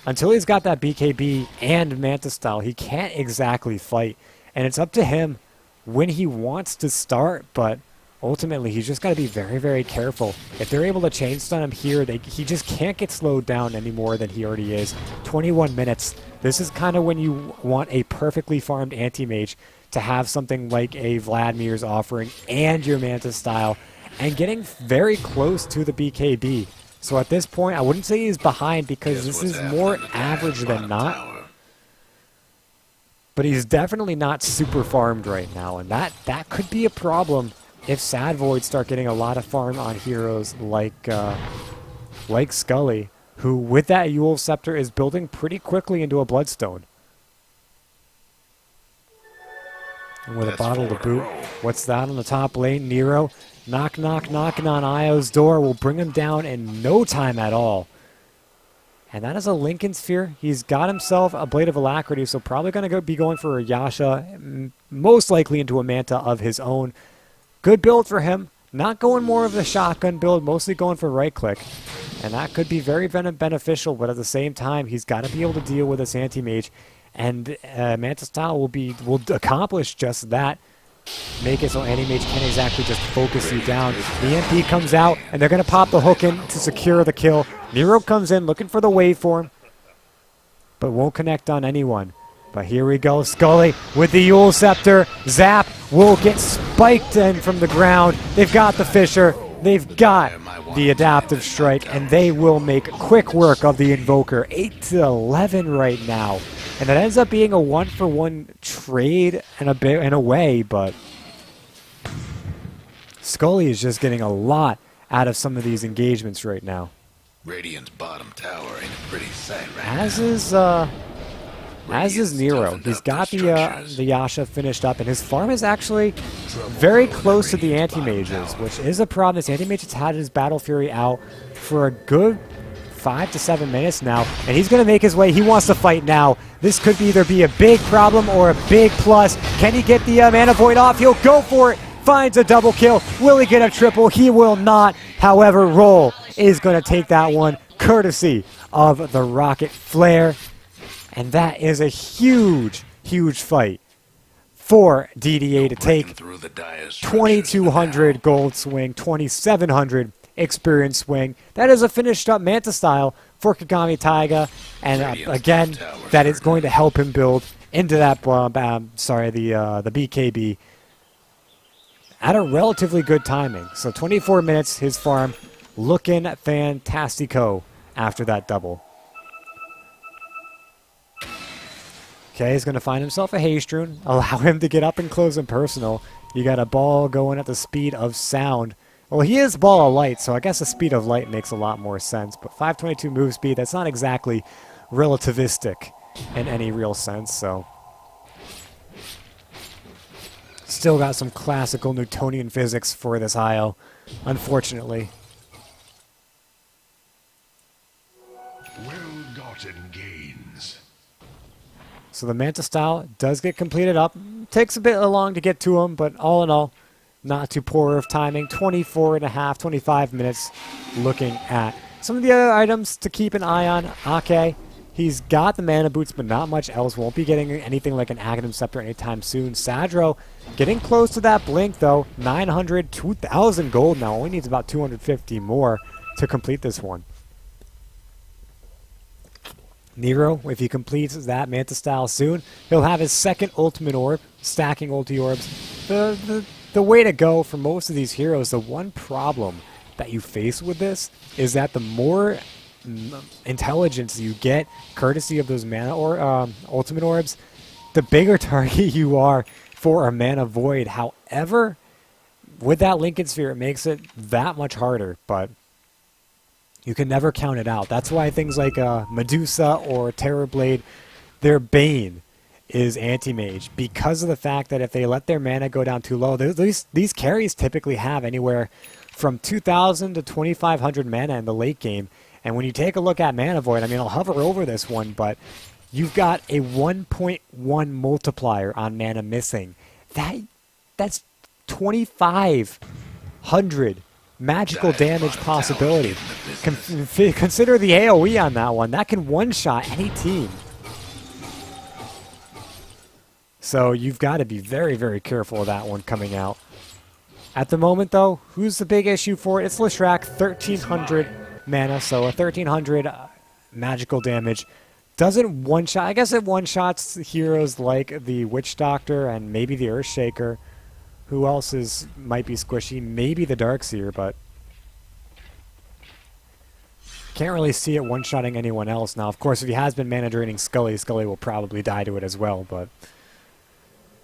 until he's got that BKB and Manta style, he can't exactly fight. And it's up to him when he wants to start, but ultimately he's just got to be very, very careful. If they're able to chain stun him here, he just can't get slowed down any more than he already is. 21 minutes. This is kind of when you want a perfectly farmed anti-mage to have something like a Vladimir's offering and your Manta style, and getting very close to the BKB. So at this point, I wouldn't say he's behind because this is more average than not. But he's definitely not super farmed right now, and that could be a problem if Sad Void start getting a lot of farm on heroes like Scully, who with that Yule Scepter is building pretty quickly into a Bloodstone. And with a bottle to boot, what's that on the top lane? Nero. Knock, knock, knocking on Io's door will bring him down in no time at all. And that is a Lincoln Sphere. He's got himself a Blade of Alacrity, so probably going to be going for a Yasha, most likely into a Manta of his own. Good build for him. Not going more of the shotgun build, mostly going for right click. And that could be very beneficial, but at the same time, he's got to be able to deal with this anti-mage. And Manta style will accomplish just that. Make it so anti-mage can't exactly just focus you down. The MP comes out, and they're going to pop the hook in to secure the kill. Nero comes in looking for the waveform, but won't connect on anyone. But here we go, Scully with the Yule Scepter. Zap will get spiked in from the ground. They've got the Fisher. They've got the Adaptive Strike, and they will make quick work of the Invoker. 8 to 11 right now. And that ends up being a 1-for-1 trade in a way, but Scully is just getting a lot out of some of these engagements right now. Radiant's bottom tower ain't a pretty sight right As now. is Nero. He's got the Yasha finished up, and his farm is actually very close to the anti-mages, which is a problem. This anti-mage has had his Battle Fury out for a good 5 to 7 minutes now, and he's going to make his way. He wants to fight now. This could either be a big problem or a big plus. Can he get the Mana Void off? He'll go for it. Finds a double kill. Will he get a triple? He will not. However, Roll is going to take that one courtesy of the Rocket Flare. And that is a huge, huge fight for DDA to take. 2,200 gold swing, 2,700 experience swing. That is a finished up Manta style for Kagami Taiga, and again, that is going to help him build into that the BKB at a relatively good timing. So 24 minutes, his farm looking fantastico after that double. Okay, he's going to find himself a haste rune, allow him to get up and close and personal. You got a ball going at the speed of sound, Well, he is Ball of Light, so I guess the speed of light makes a lot more sense. But 522 move speed, that's not exactly relativistic in any real sense, so. Still got some classical Newtonian physics for this IO, unfortunately. Well-gotten gains. So the Manta style does get completed up. Takes a bit long to get to him, but all in all, not too poor of timing. 24 and a half, 25 minutes looking at. Some of the other items to keep an eye on. Ake, he's got the mana boots, but not much else. Won't be getting anything like an Aghanim Scepter anytime soon. Sadro getting close to that blink, though. 900, 2,000 gold now. Only needs about 250 more to complete this one. Nero, if he completes that Manta style soon, he'll have his second ultimate orb, stacking ulti orbs. The way to go for most of these heroes, the one problem that you face with this is that the more intelligence you get, courtesy of those mana or ultimate orbs, the bigger target you are for a mana void. However, with that Lincoln Sphere, it makes it that much harder, but you can never count it out. That's why things like Medusa or Terrorblade, their bane is anti-mage, because of the fact that if they let their mana go down too low, these carries typically have anywhere from 2,000 to 2,500 mana in the late game. And when you take a look at Mana Void, I mean, I'll hover over this one, but you've got a 1.1 multiplier on mana missing. That's 2,500 magical damage possibility. Consider the AoE on that one. That can one-shot any team. So you've got to be very, very careful of that one coming out. At the moment, though, who's the big issue for it? It's Leshrac, 1,300 mana, so a 1,300 magical damage. Doesn't one-shot. I guess it one-shots heroes like the Witch Doctor and maybe the Earthshaker. Who else might be squishy? Maybe the Darkseer, but can't really see it one-shotting anyone else. Now, of course, if he has been mana-draining Scully will probably die to it as well, but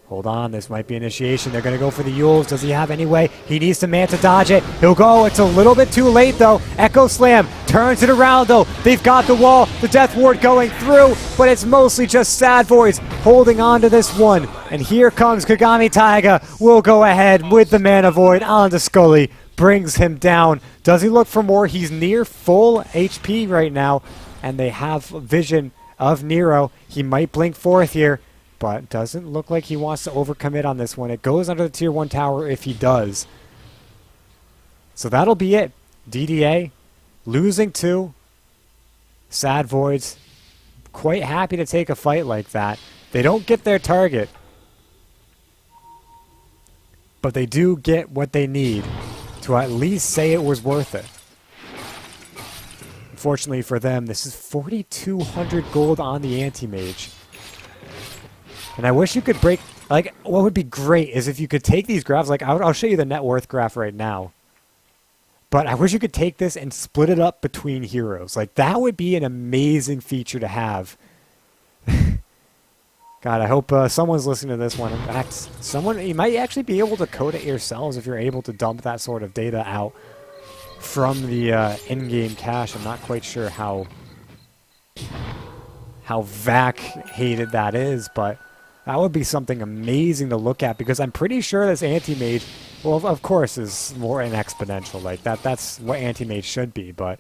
hold on, this might be initiation. They're going to go for the Yules. Does he have any way? He needs to Manta dodge it. He'll go. It's a little bit too late, though. Echo Slam turns it around, though. They've got the wall. The Death Ward going through, but it's mostly just Sad Voids holding on to this one. And here comes Kagami Taiga. Will go ahead with the Mana Void onto Scully. Brings him down. Does he look for more? He's near full HP right now, and they have vision of Nero. He might blink forth here, but doesn't look like he wants to overcommit on this one. It goes under the tier 1 tower if he does. So that'll be it. DDA losing 2. Sad Voids quite happy to take a fight like that. They don't get their target, but they do get what they need to at least say it was worth it. Unfortunately for them, this is 4,200 gold on the anti-mage. And I wish you could break, like, what would be great is if you could take these graphs, like, I'll show you the net worth graph right now. But I wish you could take this and split it up between heroes. Like, that would be an amazing feature to have. God, I hope someone's listening to this one. In fact, you might actually be able to code it yourselves if you're able to dump that sort of data out from the in-game cache. I'm not quite sure how vac-hated that is, but that would be something amazing to look at, because I'm pretty sure this anti-mage, well, of course, is more an exponential. Like, that's what anti-mage should be, but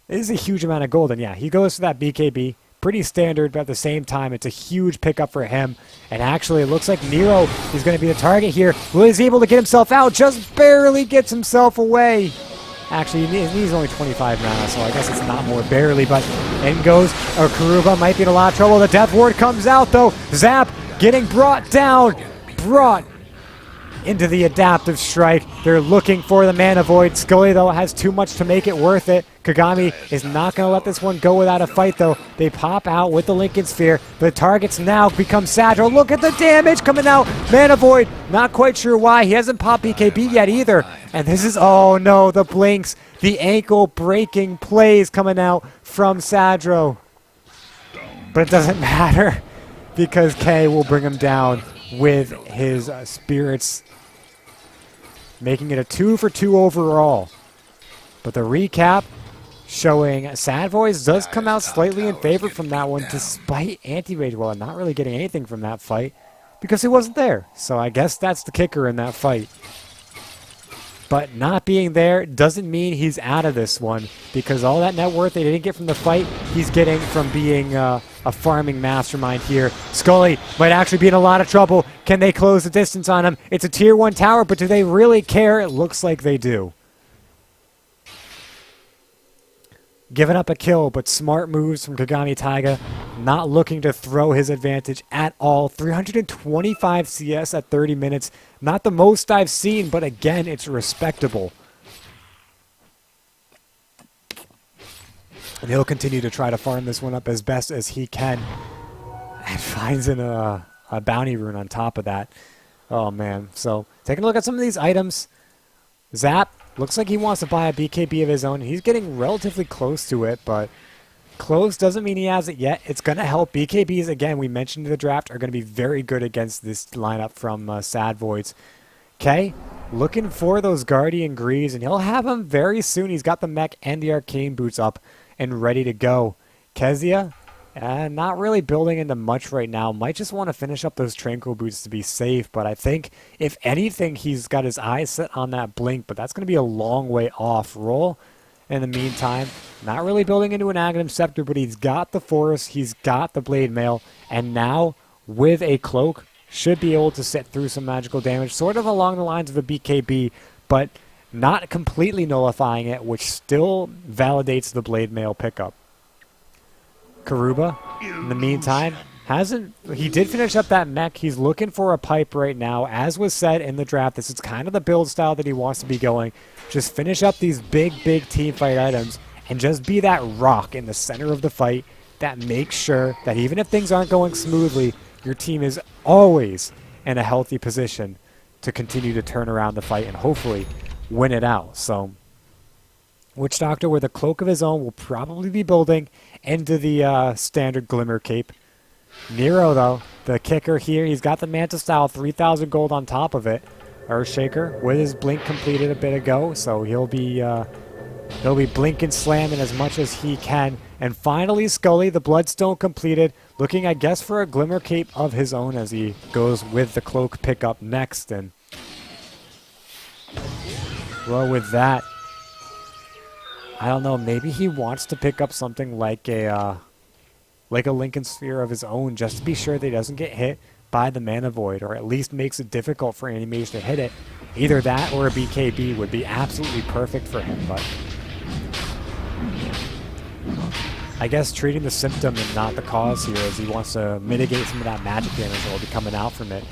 it is a huge amount of gold. And yeah, he goes to that BKB. Pretty standard, but at the same time, it's a huge pickup for him. And actually, it looks like Nero is going to be the target here. Will he's able to get himself out, just barely gets himself away. Actually, he's only 25 mana, so I guess it's not more barely, but in goes Karuba, might be in a lot of trouble. The Death Ward comes out, though. Zap getting brought down, brought into the adaptive strike. They're looking for the Mana Void. Scully, though, has too much to make it worth it. Kagami is not going to let this one go without a fight, though. They pop out with the Lincoln Sphere. The targets now become Sadro. Look at the damage coming out. Mana Void, not quite sure why. He hasn't popped BKB yet either. And this is, oh no, the blinks. The ankle-breaking plays coming out from Sadro. But it doesn't matter, because K will bring him down with his spirits. making it a 2-for-2 overall. But the recap showing Sad Boys does come out slightly in favor from that one, despite Anti-Rage Well not really getting anything from that fight because he wasn't there. So I guess that's the kicker in that fight. But not being there doesn't mean he's out of this one, because all that net worth they didn't get from the fight, he's getting from being a farming mastermind here. Scully might actually be in a lot of trouble. Can they close the distance on him? It's a tier 1 tower, but do they really care? It looks like they do. Giving up a kill, but smart moves from Kagami Taiga. Not looking to throw his advantage at all. 325 CS at 30 minutes. Not the most I've seen, but again, it's respectable. And he'll continue to try to farm this one up as best as he can. And finds in a bounty rune on top of that. Oh, man. So, taking a look at some of these items. Zap. Looks like he wants to buy a BKB of his own. He's getting relatively close to it, but close doesn't mean he has it yet. It's going to help. BKBs, again, we mentioned in the draft, are going to be very good against this lineup from Sad Voids. Okay, looking for those Guardian Greaves, and he'll have them very soon. He's got the mech and the arcane boots up and ready to go. Kezia, not really building into much right now. Might just want to finish up those Tranquil boots to be safe, but I think, if anything, he's got his eyes set on that blink, but that's going to be a long way off. Roll, in the meantime, not really building into an Aghanim Scepter, but he's got the Forest, he's got the Blade Mail, and now, with a Cloak, should be able to sit through some magical damage, sort of along the lines of a BKB, but not completely nullifying it, which still validates the Blade Mail pickup. Karuba, in the meantime, he did finish up that mech. He's looking for a pipe right now. As was said in the draft, this is kind of the build style that he wants to be going. Just finish up these big team fight items and just be that rock in the center of the fight that makes sure that even if things aren't going smoothly, your team is always in a healthy position to continue to turn around the fight and hopefully win it out. So, Witch Doctor with a cloak of his own will probably be building into the standard Glimmer Cape. Nero, though, the kicker here, he's got the Manta Style, 3,000 gold on top of it. Earthshaker with his blink completed a bit ago, so he'll be blinking, slamming as much as he can. And finally, Scully, the Bloodstone completed, looking, I guess, for a Glimmer Cape of his own as he goes with the cloak pickup next. And well, with that, I don't know, maybe he wants to pick up something like a Lincoln Sphere of his own, just to be sure that he doesn't get hit by the Mana Void, or at least makes it difficult for Animage to hit it. Either that or a BKB would be absolutely perfect for him, but I guess treating the symptom and not the cause here, as he wants to mitigate some of that magic damage that will be coming out from it.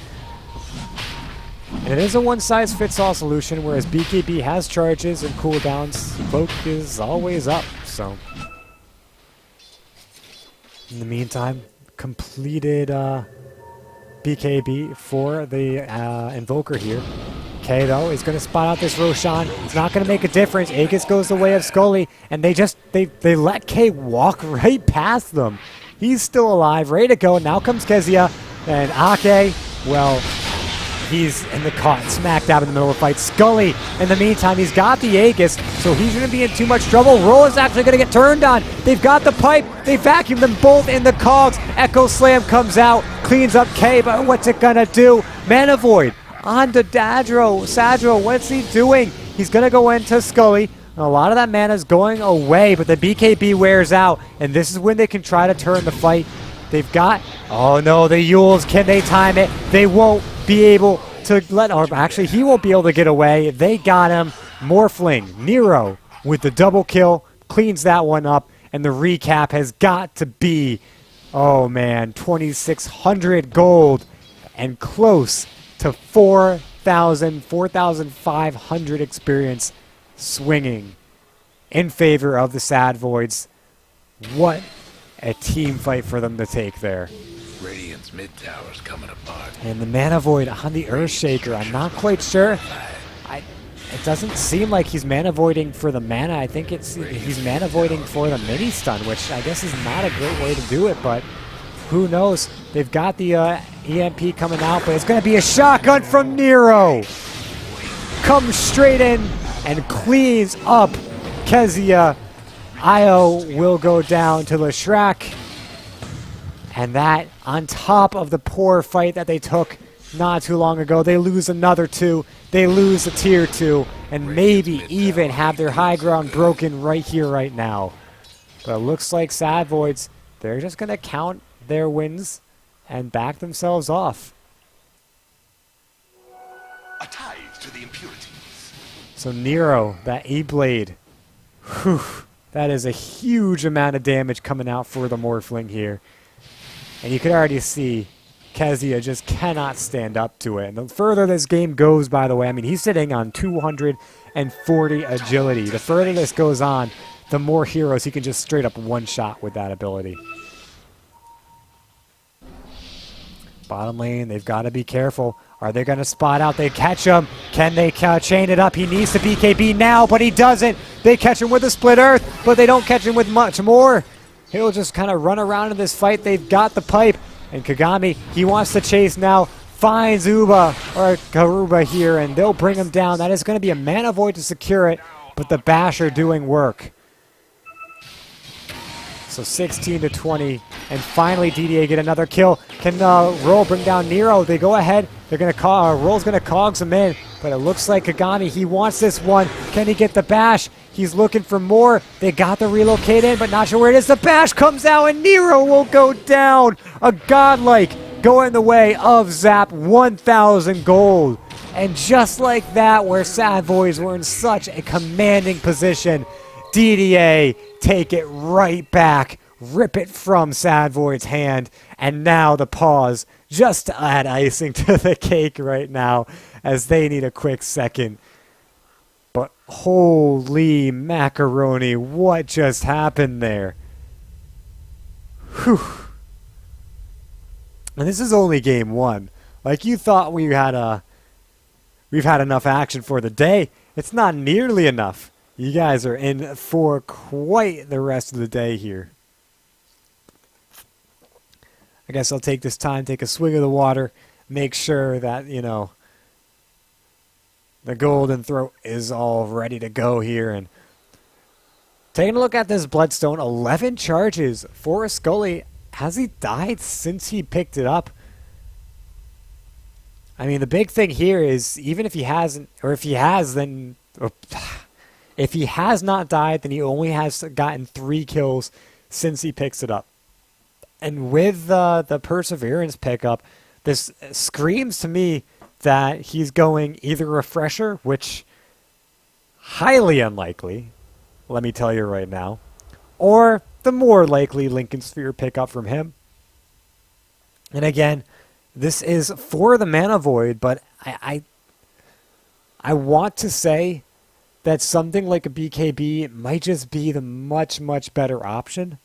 And it is a one-size-fits-all solution, whereas BKB has charges and cooldowns. Cloak is always up, so in the meantime, completed BKB for the Invoker here. K, though, is going to spot out this Roshan. It's not going to make a difference. Aegis goes the way of Scully, and they let K walk right past them. He's still alive, ready to go. Now comes Kezia, and Ake, well, he's in the caught, smack dab in the middle of the fight. Scully, in the meantime, he's got the Aegis, so he's going to be in too much trouble. Roll is actually going to get turned on. They've got the pipe. They vacuum them both in the cogs. Echo Slam comes out, cleans up K, but what's it going to do? Mana Void on to Sadro, what's he doing? He's going to go into Scully. A lot of that mana's going away, but the BKB wears out, and this is when they can try to turn the fight. They've got, oh no, the Yules, can they time it? They won't be able to or actually he won't be able to get away. They got him. Morphling, Nero with the double kill, cleans that one up, and the recap has got to be, oh man, 2,600 gold and close to 4,500 experience swinging in favor of the Sad Voids. What a team fight for them to take there. Radiant's mid tower's coming apart. And the Mana Void on the Earthshaker. I'm not quite sure. It doesn't seem like he's Mana Voiding for the mana. I think he's Mana Voiding for the mini stun, which I guess is not a great way to do it, but who knows? They've got the EMP coming out, but it's going to be a shotgun from Nero. comes straight in and cleans up Kezia. Io will go down to Leshrac. And that, on top of the poor fight that they took not too long ago, they lose another 2. They lose a tier 2, and maybe even have their high ground broken right here, right now. But it looks like Sad Voids, they're just going to count their wins and back themselves off. A tithe to the impurities. So Nero, that E-Blade, whew, that is a huge amount of damage coming out for the Morphling here. And you can already see Kezia just cannot stand up to it. And the further this game goes, by the way, I mean, he's sitting on 240 agility. The further this goes on, the more heroes he can just straight up one-shot with that ability. Bottom lane, they've got to be careful. Are they going to spot out? They catch him. Can they chain it up? He needs to BKB now, but he doesn't. They catch him with a Split Earth, but they don't catch him with much more. He'll just kind of run around in this fight. They've got the pipe. And Kagami, he wants to chase now. Finds Uba or Garuba here, and they'll bring him down. That is going to be a Mana Void to secure it, but the Basher doing work. So 16 to 20, and finally DDA get another kill. Can Roll bring down Nero? They go ahead. They're going to Roll's going to cogs him in, but it looks like Kagami, he wants this one. Can he get the bash? He's looking for more. They got the relocate in, but not sure where it is. The bash comes out, and Nero will go down. A godlike going the way of Zap, 1,000 gold. And just like that, where Sad Voids were in such a commanding position, DDA take it right back, rip it from Sad Void's hand, and now the pause just to add icing to the cake right now, as they need a quick second. But holy macaroni, what just happened there? Whew. And this is only game 1. Like, you thought we've had enough action for the day. It's not nearly enough. You guys are in for quite the rest of the day here. I guess I'll take this time, take a swig of the water, make sure that, you know, the Golden Throat is all ready to go here. And taking a look at this Bloodstone, 11 charges for Scully. Has he died since he picked it up? I mean, the big thing here is, even if he hasn't, or if he has, then... if he has not died, then he only has gotten 3 kills since he picks it up. And with the Perseverance pickup, this screams to me that he's going either Refresher, which highly unlikely, let me tell you right now, or the more likely Lincoln Sphere pickup from him. And again, this is for the Mana Void, but I want to say that something like a BKB might just be the much, much better option.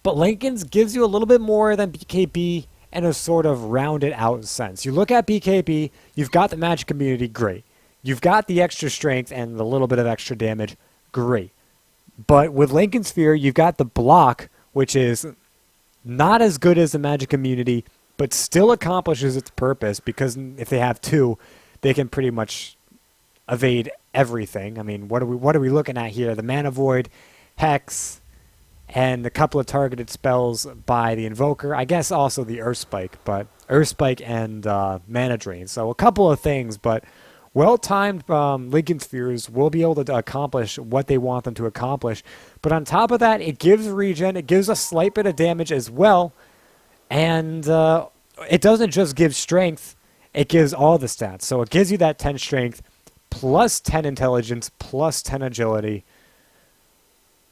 But Lincoln's gives you a little bit more than BKB in a sort of rounded out sense. You look at BKB, you've got the magic immunity, great. You've got the extra strength and a little bit of extra damage, great. But with Lincoln Sphere, you've got the block, which is not as good as the magic immunity, but still accomplishes its purpose, because if they have 2, they can pretty much evade everything. I mean, what are we looking at here? The Mana Void, Hex, and a couple of targeted spells by the Invoker. I guess also the Earth Spike, but Earth Spike and Mana Drain. So a couple of things, but well-timed Lincoln Spheres will be able to accomplish what they want them to accomplish. But on top of that, it gives regen, it gives a slight bit of damage as well, and it doesn't just give strength, it gives all the stats. So it gives you that 10 strength, plus 10 intelligence, plus 10 agility,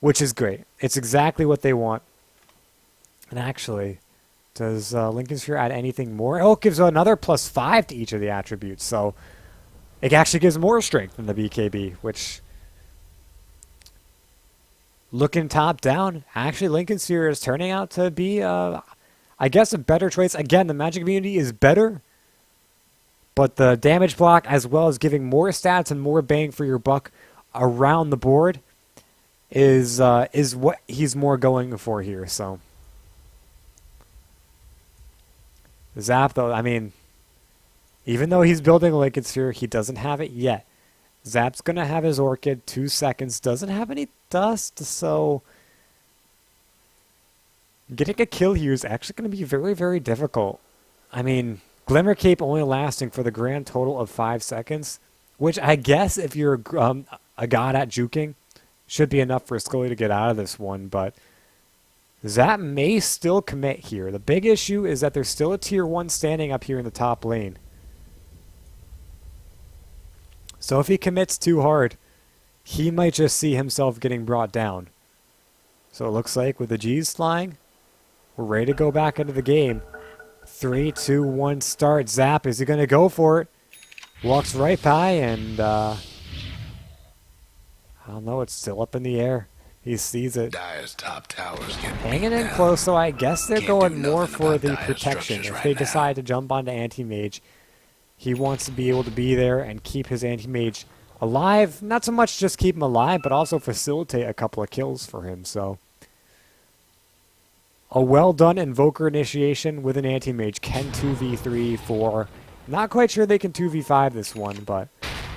which is great. It's exactly what they want. And actually, does Lincoln Sphere add anything more? Oh, it gives another plus 5 to each of the attributes. So it actually gives more strength than the BKB, which, looking top down, actually Lincoln Sphere is turning out to be, I guess, a better choice. Again, the magic immunity is better, but the damage block, as well as giving more stats and more bang for your buck around the board, is what he's more going for here. So Zap, though, I mean, Even though he's building a Lincoln Sphere, he doesn't have it yet. Zap's going to have his Orchid, 2 seconds, doesn't have any dust, so getting a kill here is actually going to be very, very difficult. I mean, Glimmer Cape only lasting for the grand total of 5 seconds, which I guess if you're a god at juking, should be enough for Scully to get out of this one, but Zap may still commit here. The big issue is that there's still a tier 1 standing up here in the top lane. So if he commits too hard, he might just see himself getting brought down. So it looks like with the G's flying, we're ready to go back into the game. 3, 2, 1, start. Zap, is he going to go for it? Walks right by and, I don't know, it's still up in the air. He sees it. Dire's top towers get Hanging in down. close, so I guess they're Can't going do more nothing for about the dire protection. structures If right they now. decide to jump onto Anti-Mage, he wants to be able to be there and keep his Anti-Mage alive. Not so much just keep him alive, but also facilitate a couple of kills for him. So a well-done Invoker initiation with an Anti-Mage can 2v3 for... Not quite sure they can 2v5 this one, but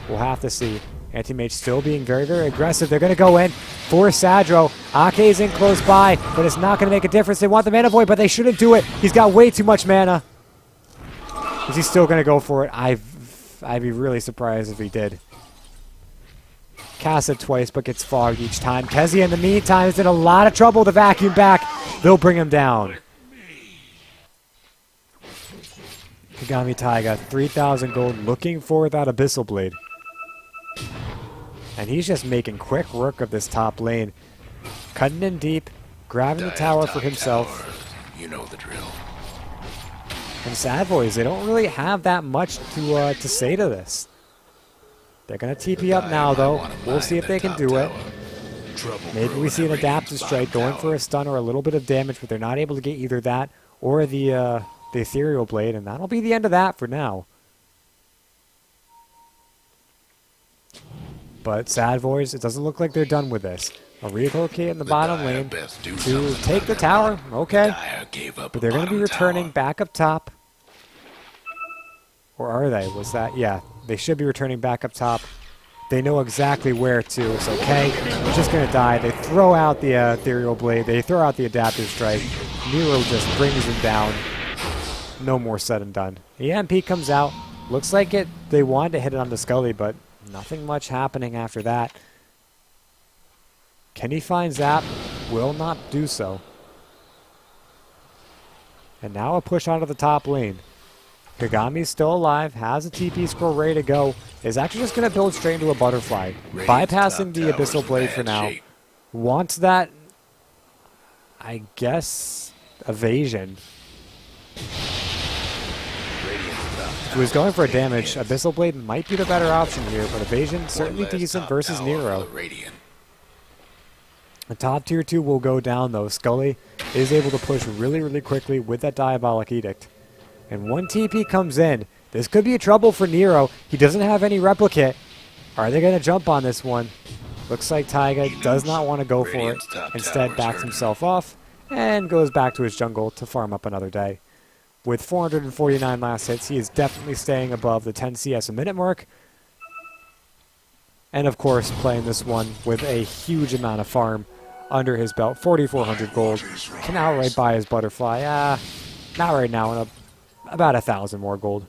we'll have to see. Anti-Mage still being very, very aggressive. They're going to go in for Sadro. Ake's in close by, but it's not going to make a difference. They want the Mana Void, but they shouldn't do it. He's got way too much mana. Is he still going to go for it? I'd be really surprised if he did. Cast it twice, but gets fogged each time. Kezia, in the meantime, is in a lot of trouble to vacuum back. They'll bring him down. Kagami Taiga, 3,000 gold, looking for that Abyssal Blade. And he's just making quick work of this top lane. Cutting in deep, grabbing the Dire's tower top for himself. towers, you know the drill. And Sad Boys, they don't really have that much to say to this. They're going to TP up now, though. We'll see if they can do it. Maybe we see an Adaptive Strike going for a stun or a little bit of damage, but they're not able to get either that or the Ethereal Blade, and that'll be the end of that for now. But Sad Boys, it doesn't look like they're done with this. A relocate in the bottom lane to take the tower. Okay. But they're going to be returning back up top. Or are they? Was that? Yeah. They should be returning back up top. They know exactly where to. It's okay. We're just going to die. They throw out the Ethereal Blade. They throw out the Adaptive Strike. Nero just brings him down. No more said and done. The EMP comes out. Looks like they wanted to hit it onto Scully, but nothing much happening after that. Can he find Zap? Will not do so. And now a push onto the top lane. Kagami's still alive, has a TP scroll ready to go, is actually just going to build straight into a butterfly, bypassing the Abyssal Blade for now. Wants that, I guess, evasion. If he was going for a damage, Abyssal Blade might be the better option here, but evasion certainly decent versus Nero. The top tier 2 will go down though. Scully is able to push really, really quickly with that Diabolic Edict. And one TP comes in. This could be a trouble for Nero. He doesn't have any replicate. Are they going to jump on this one? Looks like Taiga does not want to go for it. Instead backs himself off and goes back to his jungle to farm up another day. With 449 last hits, he is definitely staying above the 10 CS a minute mark. And of course, playing this one with a huge amount of farm under his belt. 4,400 gold. Can outright buy his butterfly. Not right now, and about 1,000 more gold.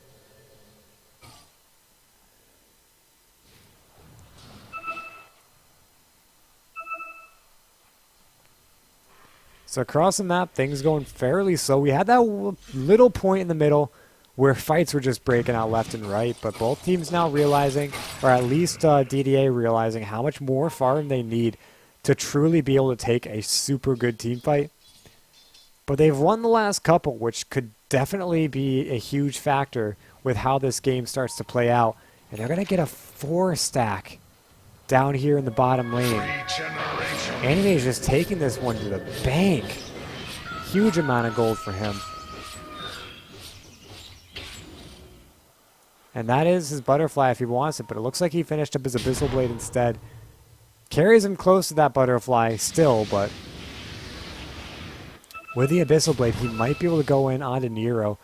So across the map, things going fairly slow. We had that little point in the middle where fights were just breaking out left and right, but both teams now realizing, or at least DDA realizing, how much more farm they need to truly be able to take a super good team fight. But they've won the last couple, which could definitely be a huge factor with how this game starts to play out. And they're going to get a 4-stack down here in the bottom lane. Anime is just taking this one to the bank. Huge amount of gold for him. And that is his butterfly if he wants it, but it looks like he finished up his Abyssal Blade instead. Carries him close to that butterfly still, but with the Abyssal Blade, he might be able to go in onto Nero.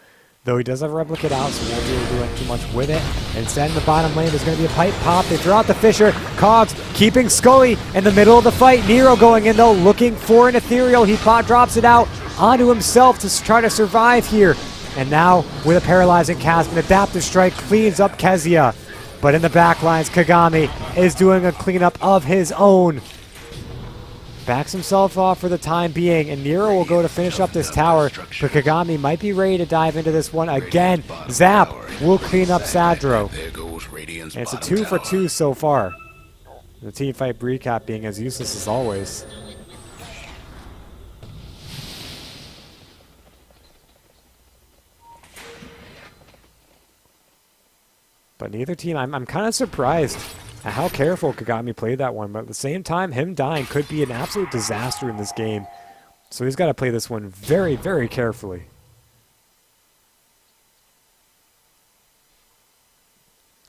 Though he does have Replicate out, so he won't be able to do too much with it. Instead, in the bottom lane, there's going to be a pipe pop. They throw out the Fisher. Cogs keeping Scully in the middle of the fight. Nero going in, though, looking for an Ethereal. He drops it out onto himself to try to survive here. And now, with a Paralyzing Cast, an Adaptive Strike cleans up Kezia. But in the back lines, Kagami is doing a cleanup of his own. Backs himself off for the time being, and Nero will go to finish up this tower, but Kagami might be ready to dive into this one again. Zap will clean up Sadro. And it's a 2 for 2 so far. The team fight recap being as useless as always. But neither team, I'm kind of surprised at how careful Kagami played that one. But at the same time, him dying could be an absolute disaster in this game. So he's got to play this one very, very carefully.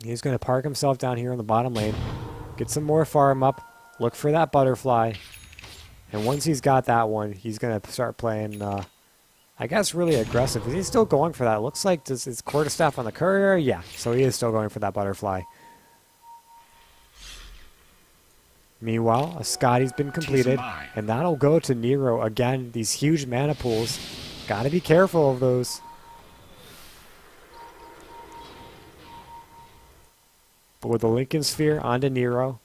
He's going to park himself down here in the bottom lane. Get some more farm up. Look for that butterfly. And once he's got that one, he's going to start playing, I guess, really aggressive. Is he still going for that? Looks like is Quarterstaff on the courier? Yeah, so he is still going for that butterfly. Meanwhile, a Scotty's been completed, and that'll go to Nero. Again, these huge mana pools. Gotta be careful of those. But with the Lincoln Sphere onto Nero,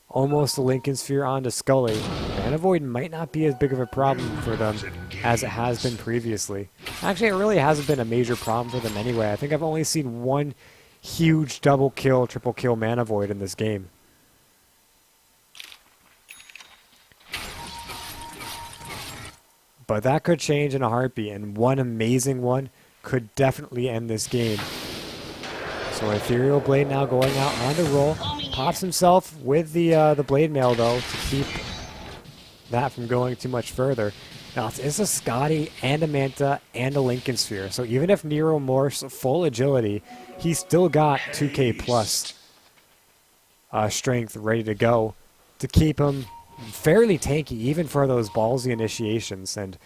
almost the Lincoln Sphere onto Scully, Mana Void might not be as big of a problem for them as it has been previously. Actually, it really hasn't been a major problem for them anyway. I think I've only seen one huge double kill, triple kill Mana Void in this game. But that could change in a heartbeat, and one amazing one could definitely end this game. So Ethereal Blade now going out on the roll. Pops himself with the Blade Mail, though, to keep that from going too much further. Now, it's a Scotty and a Manta and a Lincoln Sphere. So even if Nero morphs full agility, he's still got 2k plus strength ready to go to keep him fairly tanky, even for those ballsy initiations. And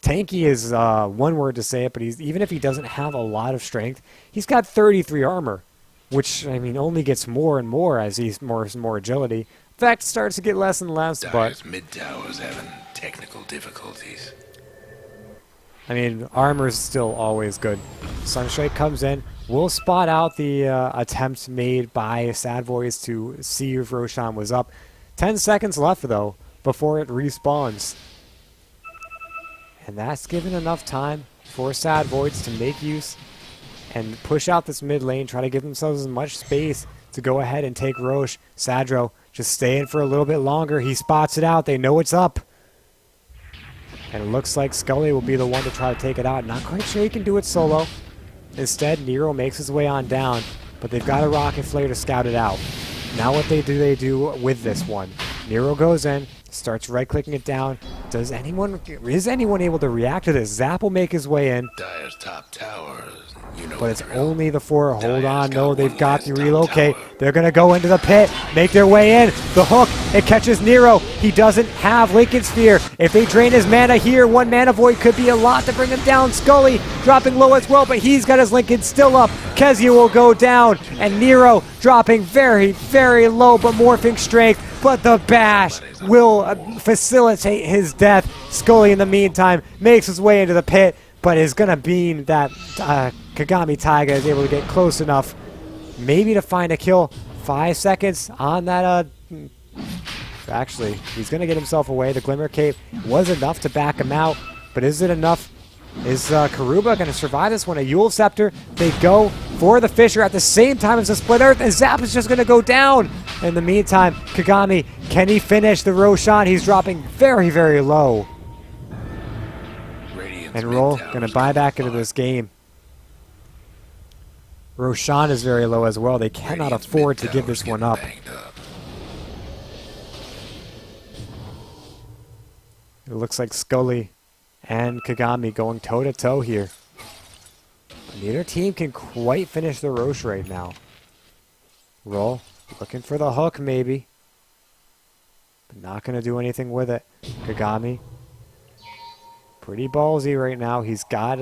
tanky is one word to say it, but even if he doesn't have a lot of strength, he's got 33 armor, which, I mean, only gets more and more as he's more agility. In fact, it starts to get less and less, but mid tower's having technical difficulties. I mean, armor's still always good. Sunstrike comes in. We'll spot out the attempt made by Sad Voice to see if Roshan was up. 10 seconds left, though, before it respawns. And that's given enough time for Sad Voids to make use and push out this mid lane, try to give themselves as much space to go ahead and take Roche. Sadro just staying for a little bit longer. He spots it out. They know it's up. And it looks like Scully will be the one to try to take it out. Not quite sure he can do it solo. Instead, Nero makes his way on down, but they've got a Rocket Flare to scout it out. Now what they do with this one. Nero goes in, starts right-clicking it down. Is anyone able to react to this? Zap will make his way in. Dyer's top tower, But it's only the 4. Hold on, no, they've got the relocate. They're going to go into the pit, make their way in. The hook, it catches Nero. He doesn't have Lincoln Sphere. If they drain his mana here, 1 Mana Void could be a lot to bring him down. Scully dropping low as well, but he's got his Lincoln still up. Kezia will go down, and Nero dropping very, very low, but morphing strength. But the bash will facilitate his death. Scully, in the meantime, makes his way into the pit, but is going to beam that Kagami Taiga is able to get close enough maybe to find a kill. 5 seconds on that. Actually, he's going to get himself away. The Glimmer Cape was enough to back him out, but is it enough? Is Karuba going to survive this one? A Yule Scepter. They go for the Fisher at the same time as the Split Earth, and Zap is just going to go down. In the meantime, Kagami, can he finish the Roshan? He's dropping very, very low. And Roll going to buy back into this game. Roshan is very low as well. They cannot afford to give this one up. It looks like Scully and Kagami going toe-to-toe here. But neither team can quite finish the Roche right now. Roll, looking for the hook maybe. But not going to do anything with it. Kagami, pretty ballsy right now. He's got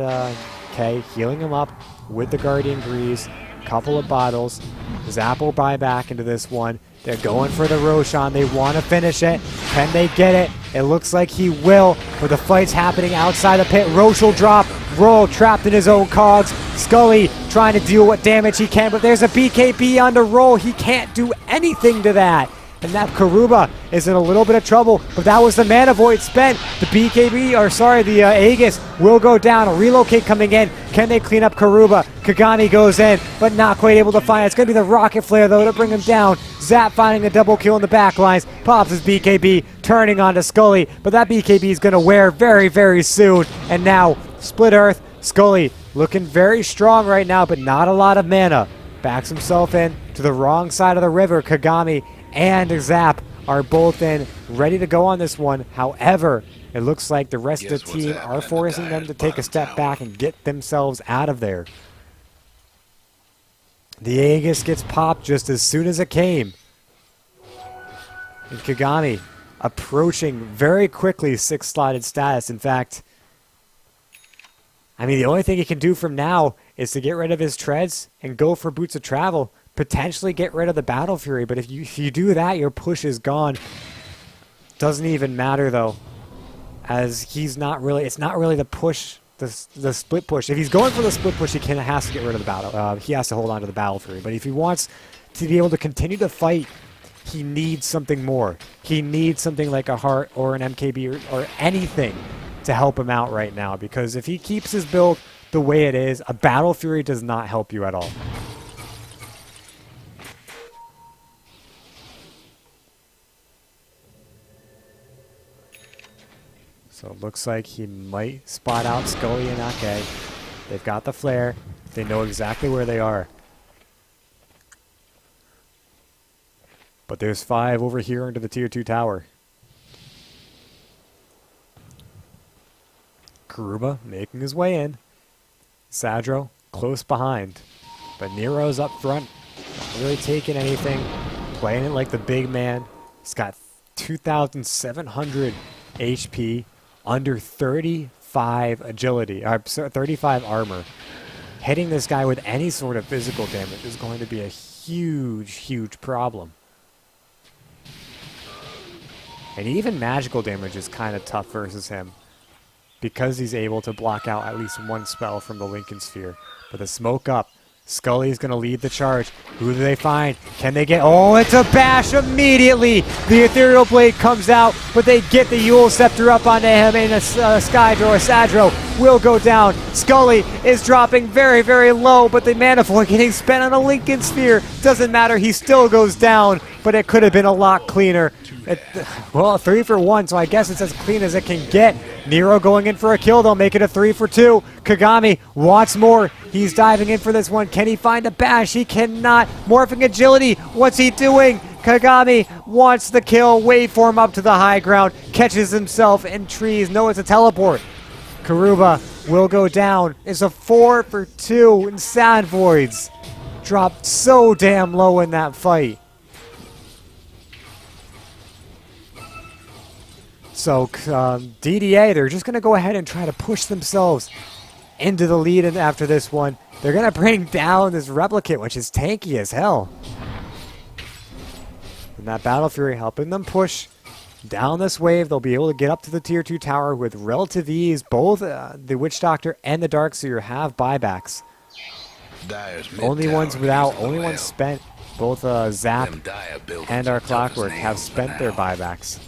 okay, healing him up with the Guardian Grease. Couple of bottles. Zap will buy back into this one. They're going for the Roshan. They want to finish it. Can they get it? It looks like he will, but the fight's happening outside the pit. Roche will drop. Roll trapped in his own cogs. Scully trying to deal what damage he can, but there's a BKB on the roll. He can't do anything to that. And that Karuba is in a little bit of trouble, but that was the mana void spent. The BKB, or sorry, the Aegis will go down. A relocate coming in. Can they clean up Karuba? Kagami goes in, but not quite able to find it. It's going to be the Rocket Flare, though, to bring him down. Zap finding a double kill in the back lines. Pops his BKB, turning onto Scully, but that BKB is going to wear very, very soon. And now, Split Earth, Scully looking very strong right now, but not a lot of mana. Backs himself in to the wrong side of the river. Kagami and Zap are both in, ready to go on this one. However, it looks like the rest of the team are forcing them to take a step back and get themselves out of there. The Aegis gets popped just as soon as it came. And Kagami approaching very quickly 6-slotted status. In fact, I mean, the only thing he can do from now is to get rid of his treads and go for Boots of Travel. Potentially get rid of the Battle Fury, but if you do that, your push is gone. Doesn't even matter though, as he's not really. It's not really the push, the split push. If he's going for the split push, has to get rid of the battle. He has to hold on to the Battle Fury. But if he wants to be able to continue to fight, he needs something more. He needs something like a Heart or an MKB or anything to help him out right now. Because if he keeps his build the way it is, a Battle Fury does not help you at all. So it looks like he might spot out Scully and Ake. They've got the flare. They know exactly where they are. But there's 5 over here into the tier 2 tower. Karuba making his way in. Sadro close behind. But Nero's up front. Not really taking anything. Playing it like the big man. He's got 2,700 HP. Under 35 agility, 35 armor. Hitting this guy with any sort of physical damage is going to be a huge, huge problem. And even magical damage is kind of tough versus him, because he's able to block out at least one spell from the Lincoln Sphere. But the smoke up. Scully's going to lead the charge. Who do they find? Can they get... Oh, it's a bash immediately. The Ethereal Blade comes out, but they get the Yule Scepter up onto him, and a Skydro or Sadro will go down. Scully is dropping very, very low, but the mana void getting spent on a Lincoln Sphere. Doesn't matter. He still goes down, but it could have been a lot cleaner. Well, 3 for 1, so I guess it's as clean as it can get. Nero going in for a kill. They'll make it a 3 for 2. Kagami wants more. He's diving in for this one. Can he find a bash? He cannot. Morphing agility. What's he doing? Kagami wants the kill. Waveform up to the high ground. Catches himself in trees. No, it's a teleport. Karuba will go down. It's a 4 for 2. And Sad Voids dropped so damn low in that fight. So DDA, they're just going to go ahead and try to push themselves into the lead after this one. They're going to bring down this Replicant, which is tanky as hell. And that Battle Fury helping them push down this wave. They'll be able to get up to the tier 2 tower with relative ease. Both the Witch Doctor and the Darkseer have buybacks. Only ones without, only ones spent. Both Zap and our Clockwork have spent their buybacks.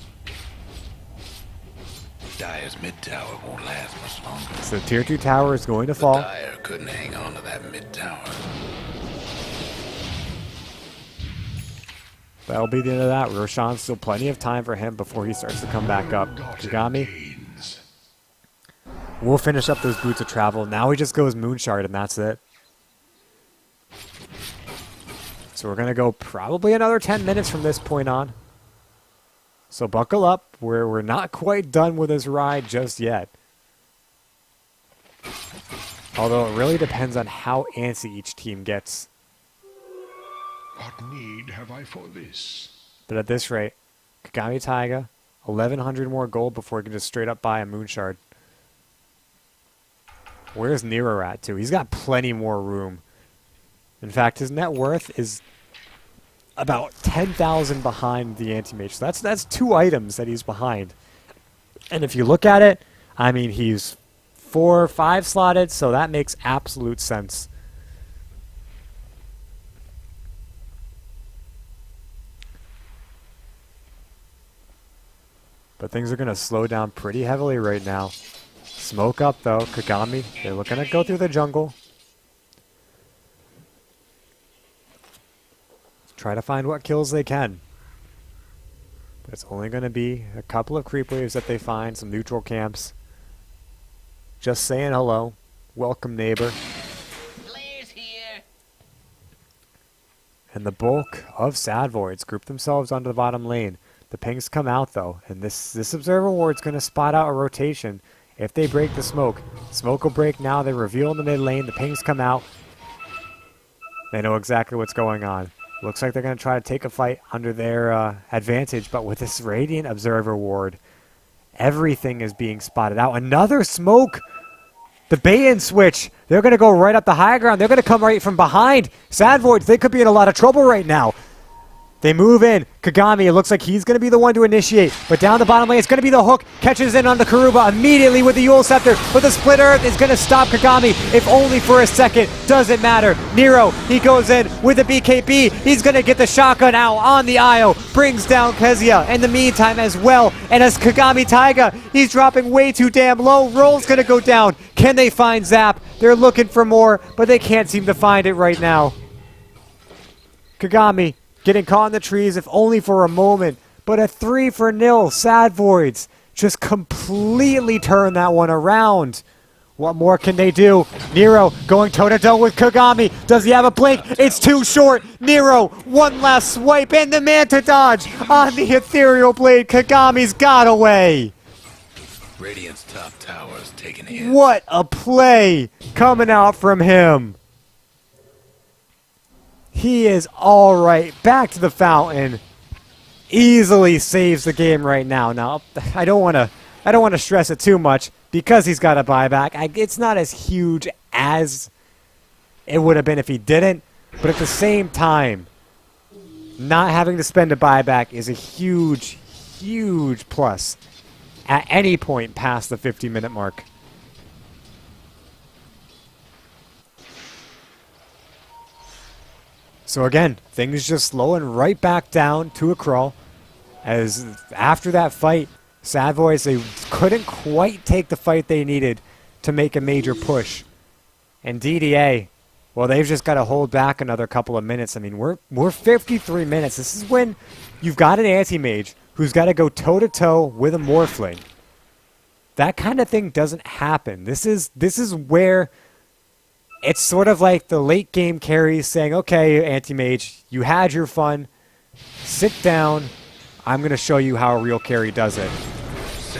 Dyer's mid tower won't last much longer. So tier 2 tower is going to fall. Dyer couldn't hang on to that mid tower. That'll be the end of that. Roshan's still plenty of time for him before he starts to come back up. Kagami will finish up those Boots of Travel. Now he just goes Moonshard and that's it. So we're going to go probably another 10 minutes from this point on. So buckle up, we're not quite done with this ride just yet. Although it really depends on how antsy each team gets. What need have I for this? But at this rate, Kagami Taiga, 1,100 more gold before he can just straight up buy a Moonshard. Where's Nero at, too? He's got plenty more room. In fact, his net worth is about 10,000 behind the Anti-Mage. So that's 2 items that he's behind. And if you look at it, I mean, he's 4 or 5 slotted, so that makes absolute sense. But things are going to slow down pretty heavily right now. Smoke up, though. Kagami, they're looking to go through the jungle. Try to find what kills they can. But it's only going to be a couple of creep waves that they find, some neutral camps. Just saying hello. Welcome, neighbor. Players here. And the bulk of Sad Voids group themselves onto the bottom lane. The pings come out, though, and this Observer Ward's going to spot out a rotation if they break the smoke. Smoke will break now. They reveal in the mid lane. The pings come out. They know exactly what's going on. Looks like they're going to try to take a fight under their advantage, but with this Radiant Observer Ward, everything is being spotted out. Another smoke! The bait-in switch! They're going to go right up the high ground. They're going to come right from behind. Sad Voids, they could be in a lot of trouble right now. They move in. Kagami, it looks like he's going to be the one to initiate. But down the bottom lane, it's going to be the hook. Catches in on the Karuba immediately with the Yule Scepter. But the Split Earth is going to stop Kagami, if only for a second. Doesn't matter. Nero, he goes in with the BKB. He's going to get the shotgun out on the Io. Brings down Kezia in the meantime as well. And as Kagami Taiga, he's dropping way too damn low. Roll's going to go down. Can they find Zap? They're looking for more, but they can't seem to find it right now. Kagami getting caught in the trees, if only for a moment. But a 3-0. Sad Voids just completely turn that one around. What more can they do? Nero going toe-to-toe with Kagami. Does he have a blink? It's too short. Nero, one last swipe, and the Manta Dodge on the Ethereal Blade. Kagami's got away. Radiant's top tower is taken in. What a play coming out from him. He is all right. Back to the fountain. Easily saves the game right now. Now, I don't want to stress it too much because he's got a buyback. It's not as huge as it would have been if he didn't. But at the same time, not having to spend a buyback is a huge, huge plus at any point past the 50-minute mark. So again, things just slowing right back down to a crawl. As after that fight, Sad Voids, they couldn't quite take the fight they needed to make a major push. And DDA, well, they've just got to hold back another couple of minutes. I mean, we're 53 minutes. This is when you've got an anti-mage who's got to go toe-to-toe with a Morphling. That kind of thing doesn't happen. This is where it's sort of like the late game carries saying, okay, anti-mage, you had your fun. Sit down. I'm going to show you how a real carry does it.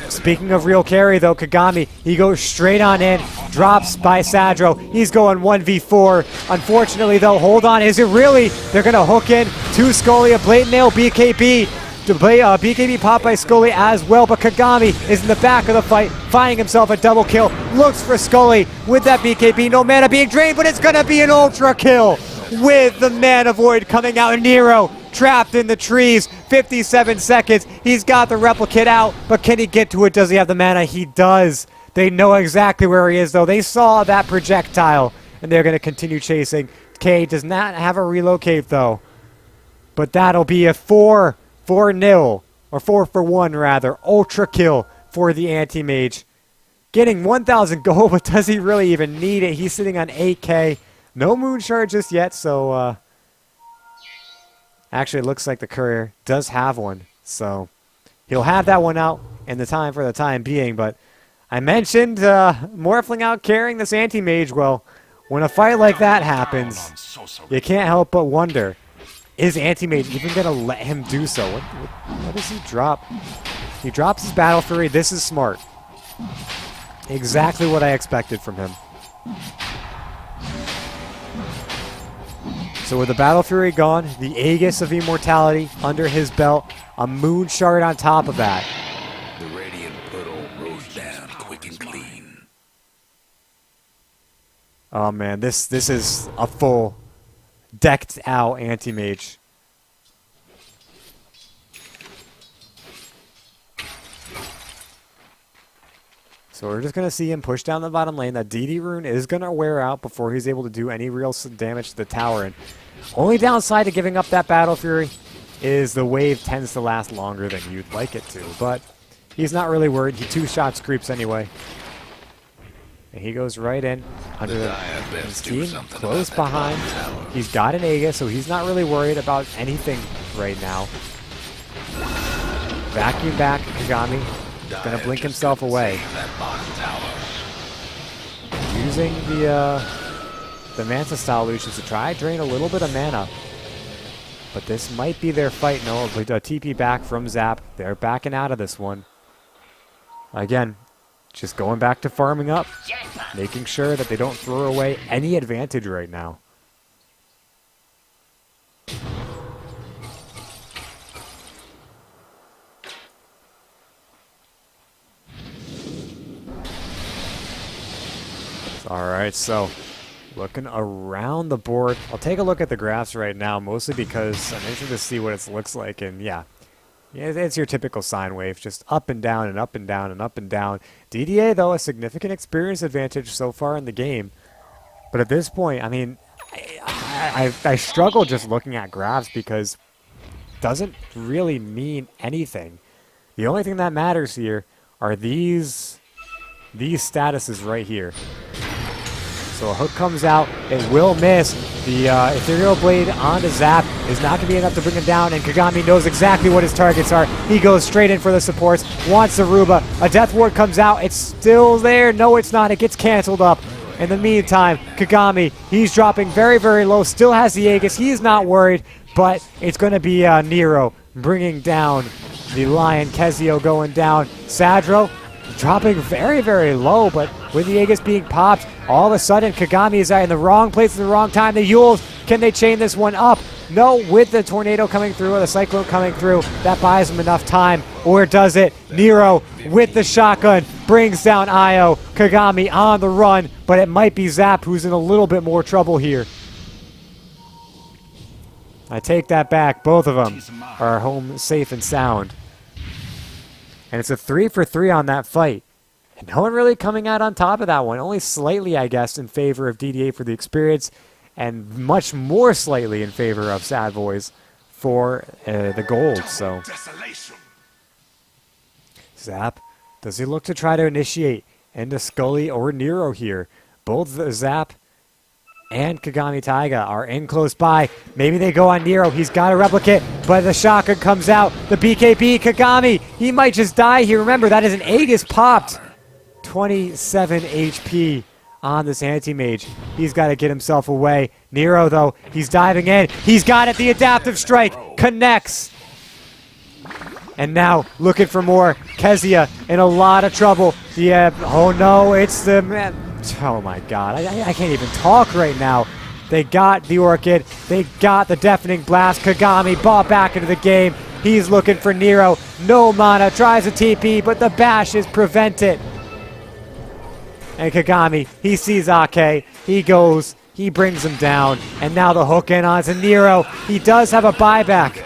Speaking of real carry, though, Kagami, he goes straight on in, drops by Sadro. He's going 1v4. Unfortunately, though, hold on. Is it really? They're going to hook in to Scully, a blatant nail, BKB. BKB popped by Scully as well, but Kagami is in the back of the fight, finding himself a double kill. Looks for Scully with that BKB. No mana being drained, but it's going to be an ultra kill with the Mana Void coming out. And Nero trapped in the trees. 57 seconds. He's got the replicate out, but can he get to it? Does he have the mana? He does. They know exactly where he is, though. They saw that projectile, and they're going to continue chasing. K does not have a relocate, though. But that'll be a 4-0, or 4-for-1 rather, ultra kill for the anti-mage. Getting 1,000 gold, but does he really even need it? He's sitting on 8k. No moon shard just yet, so actually it looks like the courier does have one. So he'll have that one out in the time for the time being. But I mentioned Morphling out carrying this anti-mage. Well, when a fight like that happens, you can't help but wonder, is Anti-Mage even going to let him do so? What does he drop? He drops his Battle Fury. This is smart. Exactly what I expected from him. So with the Battle Fury gone, the Aegis of Immortality under his belt, a Moon Shard on top of that. The Radiant Puddle rolls down quick and clean. Oh man, this is a full decked out anti-mage. So we're just going to see him push down the bottom lane. That DD rune is going to wear out before he's able to do any real damage to the tower. And only downside to giving up that Battle Fury is the wave tends to last longer than you'd like it to. But he's not really worried. He two-shots creeps anyway. And he goes right in under his team, close behind. He's got an Aegis, so he's not really worried about anything right now. Vacuum back, Kagami. He's going to blink himself away. Using the Manta style Lucians to try drain a little bit of mana. But this might be their fight. No, a TP back from Zap. They're backing out of this one. Again, just going back to farming up. Making sure that they don't throw away any advantage right now. Alright, so looking around the board. I'll take a look at the graphs right now, mostly because I'm interested to see what it looks like. And yeah, it's your typical sine wave, just up and down and up and down and up and down. DDA, though, a significant experience advantage so far in the game. But at this point, I mean, I struggle just looking at graphs because it doesn't really mean anything. The only thing that matters here are these statuses right here. So a hook comes out, it will miss. The Ethereal Blade onto Zap is not going to be enough to bring him down, and Kagami knows exactly what his targets are. He goes straight in for the supports, wants the Ruba. A Death Ward comes out, it's still there. No, it's not. It gets canceled up. In the meantime, Kagami, he's dropping very, very low, still has the Aegis. He's not worried, but it's going to be Nero bringing down the Lion. Kezio going down. Sadro dropping very, very low, but with the Aegis being popped, all of a sudden Kagami is in the wrong place at the wrong time. The Yules, can they chain this one up? No, with the tornado coming through or the cyclone coming through, that buys him enough time. Or does it? Nero with the shotgun brings down Io. Kagami on the run, but it might be Zap who's in a little bit more trouble here. I take that back. Both of them are home safe and sound. And it's a 3-for-3 on that fight. And no one really coming out on top of that one. Only slightly, I guess, in favor of DDA for the experience. And much more slightly in favor of Sad Boys for the gold. So Zap, does he look to try to initiate into Scully or Nero here? Both Zap and Kagami Taiga are in close by. Maybe they go on Nero. He's got a replicate, but the shotgun comes out. The BKB, Kagami, he might just die here. Remember, that is an Aegis popped. 27 HP on this anti-mage. He's got to get himself away. Nero, though, he's diving in. He's got it. The adaptive strike connects. And now looking for more. Kezia in a lot of trouble. Yeah. Oh, no. It's the... Oh, my God. I can't even talk right now. They got the Orchid. They got the Deafening Blast. Kagami bought back into the game. He's looking for Nero. No mana. Tries a TP, but the bashes prevent it. And Kagami, he sees Ake. He goes. He brings him down. And now the hook in on to Nero. He does have a buyback.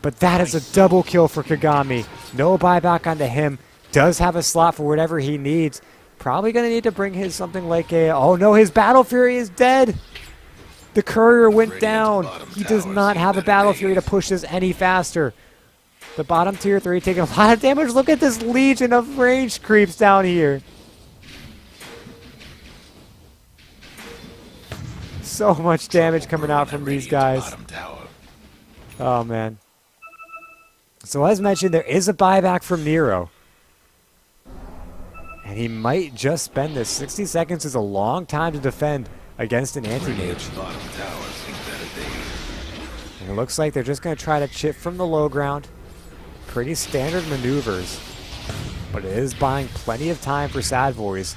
But that is a double kill for Kagami. No buyback onto him. Does have a slot for whatever he needs. Probably going to need to bring his something like a... Oh no, his Battle Fury is dead. The courier went down. He does not have a Battle Fury to push this any faster. The bottom tier 3 taking a lot of damage. Look at this legion of range creeps down here. So much damage coming out from these guys. Oh, man. So as mentioned, there is a buyback from Nero. And he might just spend this. 60 seconds is a long time to defend against an anti-mage. And it looks like they're just going to try to chip from the low ground. Pretty standard maneuvers. But it is buying plenty of time for Sad Boys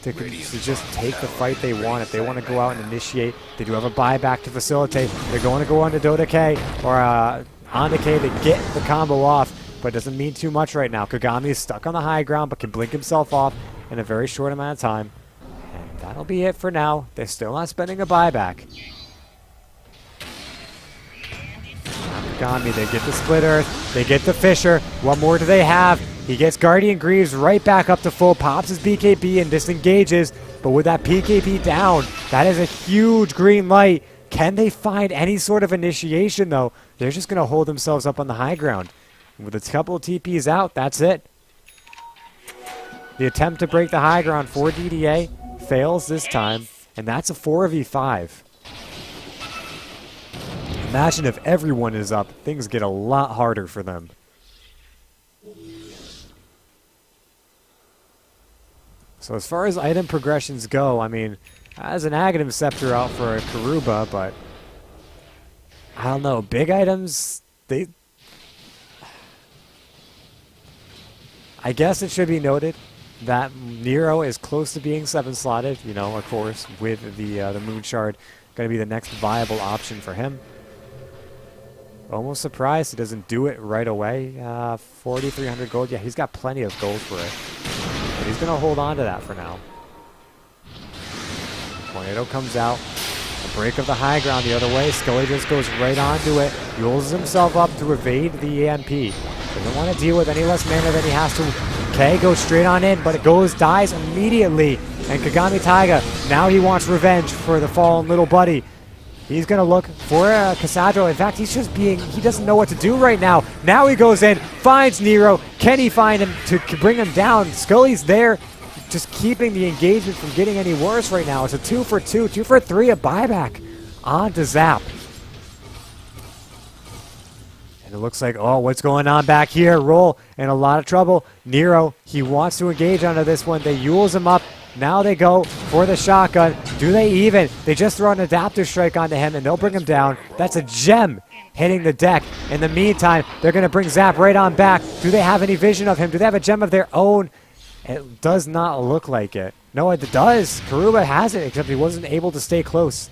to just take the fight they want. If they want to go out and initiate, they do have a buyback to facilitate. They're going to go on to Dota K or on to K to get the combo off. But it doesn't mean too much right now. Kagami is stuck on the high ground, but can blink himself off in a very short amount of time. And That'll be it for now. They're still not spending a buyback. Kagami, they get the Split Earth. They get the Fisher. What more do they have? He gets Guardian Greaves right back up to full, pops his BKB and disengages. But with that PKB down, that is a huge green light. Can they find any sort of initiation, though? They're just going to hold themselves up on the high ground. With a couple of TPs out, that's it. The attempt to break the high ground for DDA fails this time, and that's a 4v5. Imagine if everyone is up, things get a lot harder for them. So as far as item progressions go, I mean, as an Aghanim Scepter out for a Karuba, but I don't know, big items, I guess it should be noted that Nero is close to being 7-slotted, you know, of course, with the Moon Shard going to be the next viable option for him. Almost surprised he doesn't do it right away. 4,300 gold. Yeah, he's got plenty of gold for it. But he's going to hold on to that for now. Tornado comes out. A break of the high ground the other way. Scully just goes right onto it. Yules himself up to evade the EMP. Doesn't want to deal with any less mana than he has to. Okay, goes straight on in, but it dies immediately. And Kagami Taiga, now he wants revenge for the fallen little buddy. He's going to look for Casadro. In fact, he's just he doesn't know what to do right now. Now he goes in, finds Nero. Can he find him to bring him down? Scully's there, just keeping the engagement from getting any worse right now. It's a 2 for 2, 2 for 3, a buyback on to Zap. And it looks like, oh, what's going on back here? Roll in a lot of trouble. Nero, he wants to engage onto this one. They Yules him up. Now they go for the shotgun. Do they even? They just throw an adaptive strike onto him, and they'll bring him down. That's a gem hitting the deck. In the meantime, they're going to bring Zap right on back. Do they have any vision of him? Do they have a gem of their own? It does not look like it. No, it does. Karuba has it, except he wasn't able to stay close.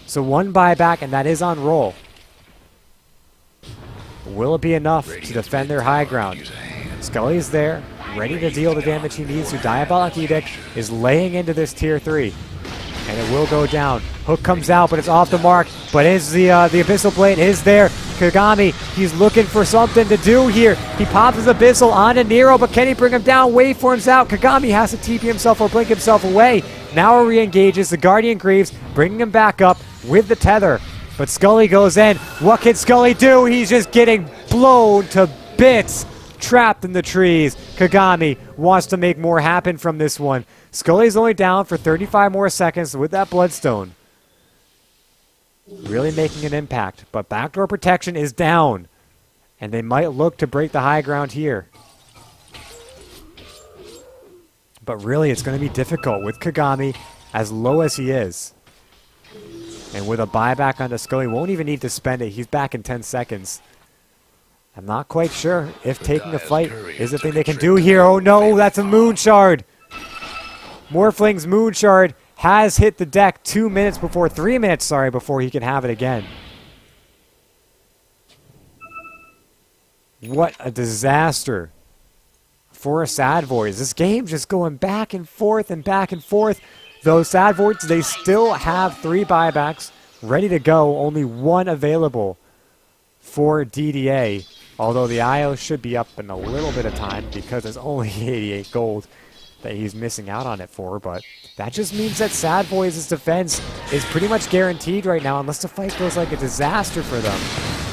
So one buyback, and that is on roll. Will it be enough to defend their high ground? Scully's there, ready to deal the damage he needs to. Diabolic Edict is laying into this tier 3. And it will go down. Hook comes out, but it's off the mark. But is the Abyssal Blade is there. Kagami, he's looking for something to do here. He pops his Abyssal onto Nero, but can he bring him down? Waveform's out. Kagami has to TP himself or blink himself away. Now he re-engages the Guardian Greaves, bringing him back up with the tether. But Scully goes in. What can Scully do? He's just getting blown to bits. Trapped in the trees. Kagami wants to make more happen from this one. Scully's only down for 35 more seconds with that Bloodstone. Really making an impact. But backdoor protection is down. And they might look to break the high ground here. But really, it's going to be difficult with Kagami as low as he is. And with a buyback onto Scully, won't even need to spend it. He's back in 10 seconds. I'm not quite sure if taking a fight is the thing they can do here. Oh no, that's a Moon Shard. Morphling's Moon Shard has hit the deck 3 minutes before he can have it again. What a disaster for Sad Voids. This game's just going back and forth and back and forth. Though Sad Voids, they still have 3 buybacks ready to go. Only 1 available for DDA. Although the IO should be up in a little bit of time because there's only 88 gold that he's missing out on it for. But that just means that Sad Voids' defense is pretty much guaranteed right now unless the fight goes like a disaster for them.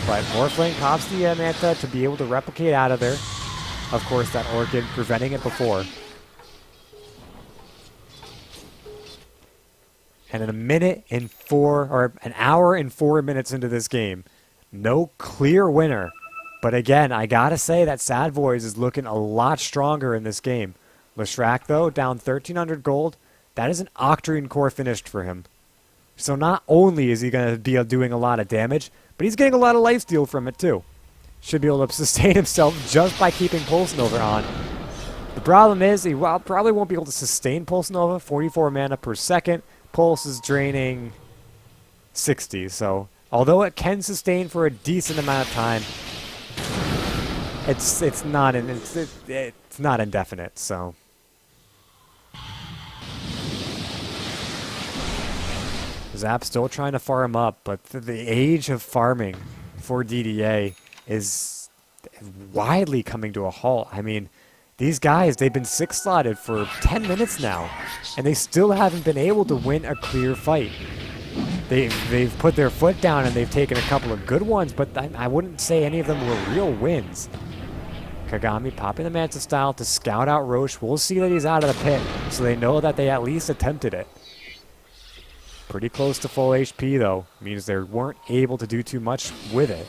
But Morphling pops the Manta to be able to replicate out of there. Of course, that Orchid preventing it before. And in an hour and 4 minutes into this game, no clear winner. But again, I gotta say that Sad Voids is looking a lot stronger in this game. Leshrac, though, down 1,300 gold. That is an Octarine core finished for him. So not only is he going to be doing a lot of damage, but he's getting a lot of lifesteal from it, too. Should be able to sustain himself just by keeping Pulse Nova on. The problem is, he probably won't be able to sustain Pulse Nova. 44 mana per second. Pulse is draining 60, so although it can sustain for a decent amount of time, it's not indefinite. So Zap's still trying to farm up, but the age of farming for DDA is widely coming to a halt. I mean, these guys, they've been 6-slotted for 10 minutes now, and they still haven't been able to win a clear fight. They've put their foot down, and they've taken a couple of good ones, but I wouldn't say any of them were real wins. Kagami popping the Manta style to scout out Roche. We'll see that he's out of the pit, so they know that they at least attempted it. Pretty close to full HP, though. Means they weren't able to do too much with it.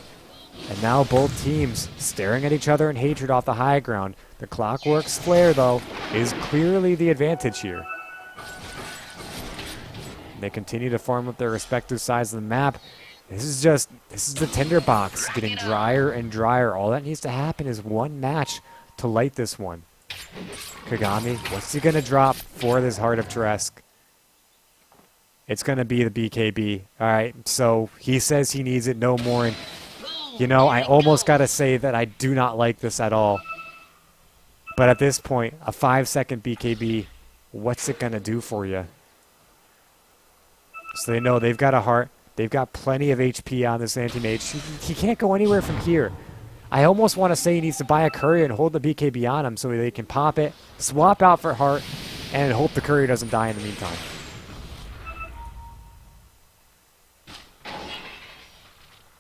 And now both teams staring at each other in hatred off the high ground. The Clockwork's flare, though, is clearly the advantage here. They continue to farm up their respective sides of the map. This is the tinderbox getting drier and drier. All that needs to happen is one match to light this one. Kagami, what's he going to drop for this Heart of Teresk? It's going to be the BKB. All right, so he says he needs it no more. And, you know, I almost got to say that I do not like this at all. But at this point, a 5-second BKB, what's it going to do for you? So they know they've got a heart. They've got plenty of HP on this anti-mage. He can't go anywhere from here. I almost want to say he needs to buy a courier and hold the BKB on him so they can pop it, swap out for heart, and hope the courier doesn't die in the meantime.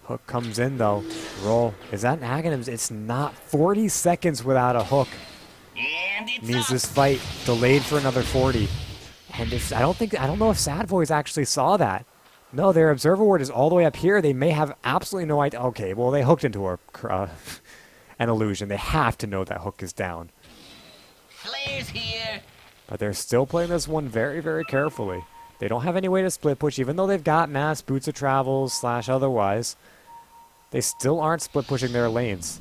Hook comes in, though. Roll. Is that an Aghanim's? It's not. 40 seconds without a hook. Means this fight delayed for another 40. And I don't know if Sad Boys actually saw that. No, their observer ward is all the way up here. They may have absolutely no idea. Okay, well, they hooked into an illusion. They have to know that hook is down. Flares here. But they're still playing this one very, very carefully. They don't have any way to split push, even though they've got mass boots of travel / otherwise. They still aren't split pushing their lanes.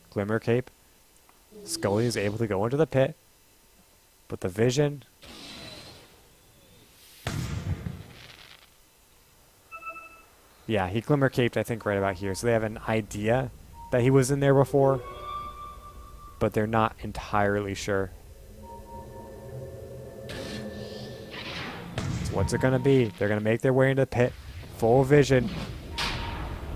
Glimmer Cape. Scully is able to go into the pit. But the vision... Yeah, he Glimmer Caped, I think, right about here. So they have an idea that he was in there before. But they're not entirely sure. So what's it going to be? They're going to make their way into the pit. Full vision.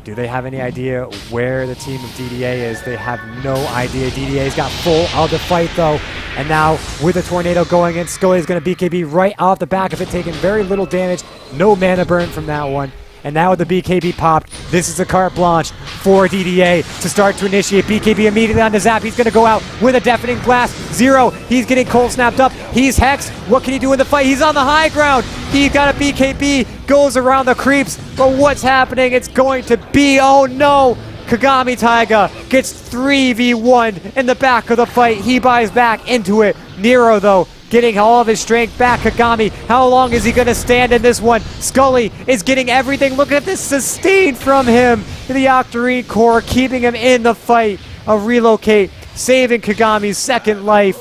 Do they have any idea where the team of DDA is? They have no idea. DDA's got full of the fight, though. And now, with the tornado going in, Scully's going to BKB right off the back of it, taking very little damage. No mana burn from that one. And now with the BKB popped, this is a carte blanche for DDA to start to initiate. BKB immediately on the Zap. He's going to go out with a deafening blast. Zero. He's getting cold snapped up. He's hexed. What can he do in the fight? He's on the high ground. He got a BKB. Goes around the creeps. But what's happening? It's going to be, oh no! Kagami Taiga gets 3v1 in the back of the fight. He buys back into it. Nero, though, getting all of his strength back. Kagami, how long is he going to stand in this one? Scully is getting everything. Look at this sustain from him. The Octarine core keeping him in the fight. A relocate, saving Kagami's second life.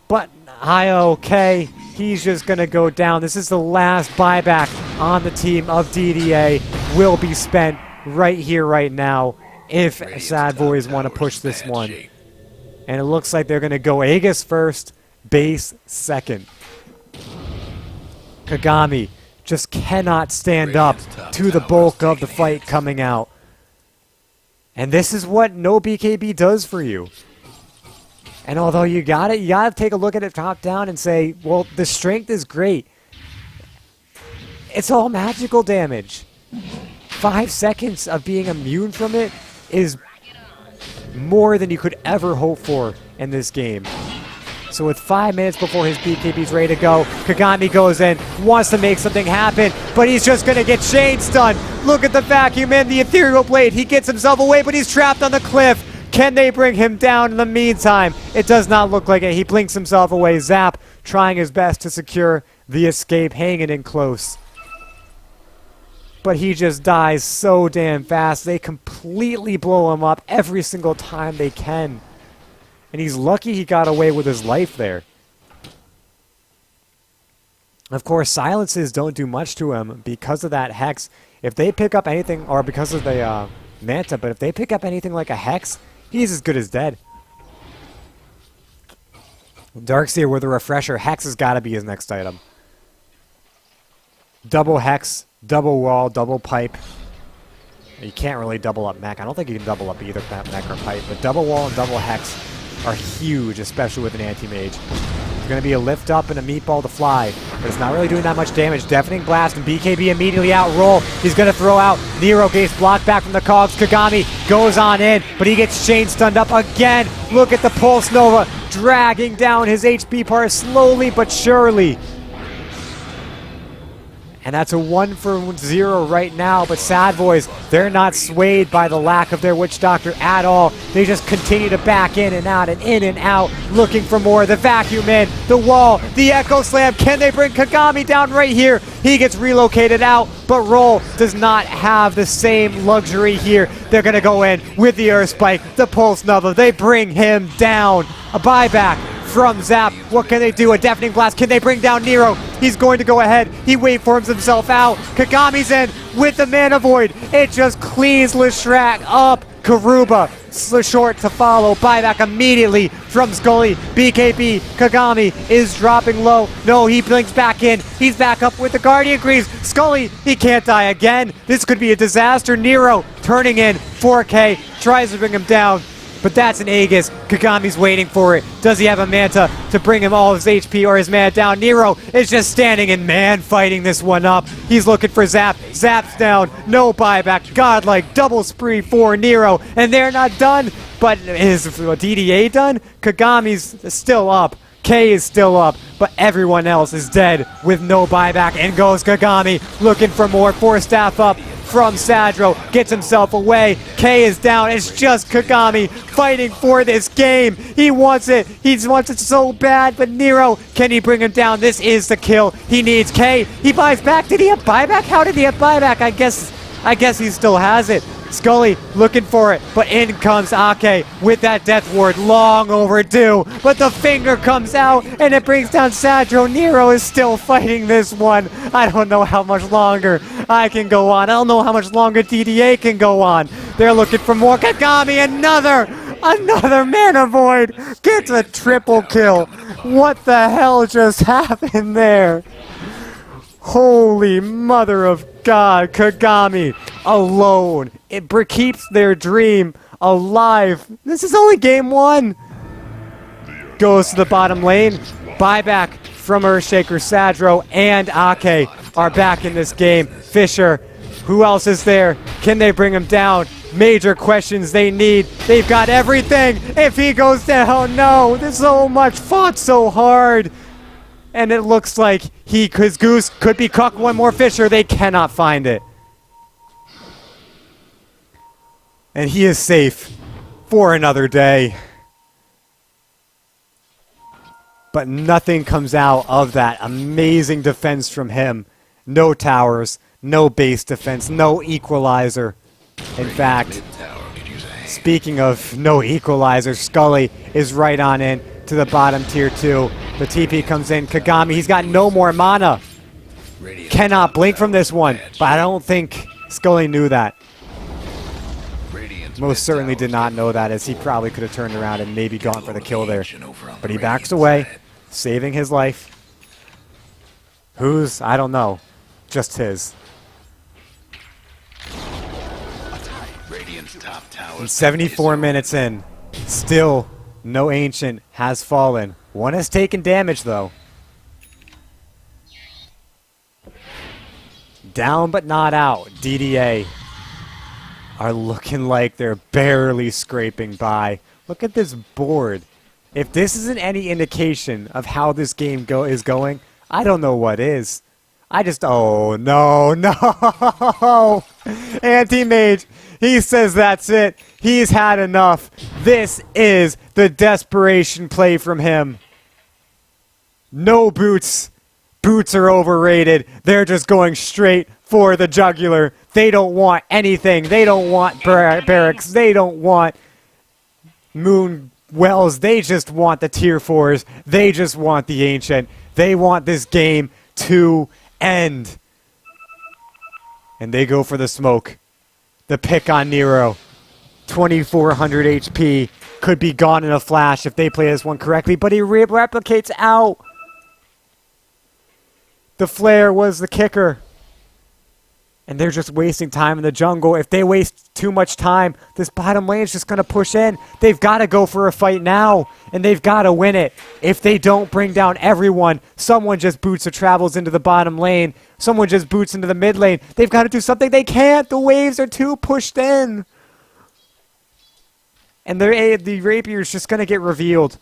But okay, he's just going to go down. This is the last buyback on the team of DDA. Will be spent right here, right now, if Sad Boys want to push this one. And it looks like they're going to go Aegis first, base second. Kagami just cannot stand up to the bulk of the fight coming out. And this is what no BKB does for you. And although you got it, you got to take a look at it top down and say, well, the strength is great. It's all magical damage. 5 seconds of being immune from it is more than you could ever hope for in this game. So with 5 minutes before his BKB's ready to go, Kagami goes in, wants to make something happen, but he's just going to get chain stunned. Look at the vacuum in the ethereal blade. He gets himself away, but he's trapped on the cliff. Can they bring him down in the meantime? It does not look like it. He blinks himself away. Zap trying his best to secure the escape, hanging in close. But he just dies so damn fast. They completely blow him up every single time they can. And he's lucky he got away with his life there. Of course, silences don't do much to him because of that Hex. If they pick up anything, or because of the Manta, but if they pick up anything like a Hex, he's as good as dead. Darkseer with a refresher. Hex has got to be his next item. Double Hex, double wall, double pipe. You can't really double up mech. I don't think you can double up either mech or pipe, but double wall and double hex are huge, especially with an anti-mage. It's going to be a lift up and a meatball to fly, but it's not really doing that much damage. Deafening Blast and BKB immediately out roll. He's going to throw out Nero gets blocked back from the cogs. Kagami goes on in, but he gets chain stunned up again. Look at the Pulse Nova dragging down his HP bar slowly but surely. And that's a 1-for-0 right now, but Sad Boys, they're not swayed by the lack of their Witch Doctor at all. They just continue to back in and out, looking for more. The vacuum in, the wall, the Echo Slam. Can they bring Kagami down right here? He gets relocated out, but Roll does not have the same luxury here. They're going to go in with the Earth Spike, the Pulse Nova. They bring him down. A buyback from Zap. What can they do? A Deafening Blast. Can they bring down Nero? He's going to go ahead. He wait for himself out. Kagami's in with the Mana Void. It just cleans Leshrac up. Karuba short to follow. Buyback immediately from Scully. BKB. Kagami is dropping low. No, he blinks back in. He's back up with the Guardian Greaves. Scully, he can't die again. This could be a disaster. Nero turning in. 4K. Tries to bring him down. But that's an Aegis. Kagami's waiting for it. Does he have a Manta to bring him all his HP or his mana down? Nero is just standing and fighting this one up. He's looking for Zap. Zap's down. No buyback. Godlike double spree for Nero. And they're not done. But is DDA done? Kagami's still up. K is still up, but everyone else is dead with no buyback. In goes Kagami, looking for more. 4-staff up from Sadro, gets himself away. K is down. It's just Kagami fighting for this game. He wants it. He wants it so bad, but Nero, can he bring him down? This is the kill. He needs K. He buys back. Did he have buyback? How did he have buyback? I guess he still has it. Scully looking for it, but in comes Ake with that Death Ward, long overdue. But the finger comes out, and it brings down Sadro. Nero is still fighting this one. I don't know how much longer I can go on. I don't know how much longer DDA can go on. They're looking for more. Kagami, another Mana Void. Gets a triple kill. What the hell just happened there? Holy mother of God, Kagami alone. It keeps their dream alive. This is only game 1. Goes to the bottom lane. Buyback from Earthshaker. Sadro and Ake are back in this game. Fisher, who else is there? Can they bring him down? Major questions they need. They've got everything. If he goes down, no. There's so much fought so hard. And it looks like his goose could be cuck one more Fisher. They cannot find it. And he is safe for another day. But nothing comes out of that amazing defense from him. No towers, no base defense, no equalizer. In fact, speaking of no equalizer, Scully is right on in to the bottom tier 2. The TP comes in. Kagami, he's got no more mana. Cannot blink from this one. But I don't think Scully knew that. Most certainly did not know that, as he probably could have turned around and maybe gone for the kill there. But he backs away, saving his life. Whose? I don't know. Just his. And 74 minutes in. Still, no Ancient has fallen. One has taken damage, though. Down but not out. DDA are looking like they're barely scraping by. Look at this board. If this isn't any indication of how this game is going, I don't know what is. Oh, no. Anti-Mage. He says that's it. He's had enough. This is the desperation play from him. No boots. Boots are overrated. They're just going straight for the jugular. They don't want anything. They don't want barracks. They don't want moon wells. They just want the tier 4s. They just want the Ancient. They want this game to end. And they go for the smoke. The pick on Nero. 2,400 HP. Could be gone in a flash if they play this one correctly, but he replicates out. The flare was the kicker. And they're just wasting time in the jungle. If they waste too much time, this bottom lane is just going to push in. They've got to go for a fight now, and they've got to win it. If they don't bring down everyone, someone just boots or travels into the bottom lane. Someone just boots into the mid lane. They've got to do something. They can't. The waves are too pushed in. And the rapier is just going to get revealed.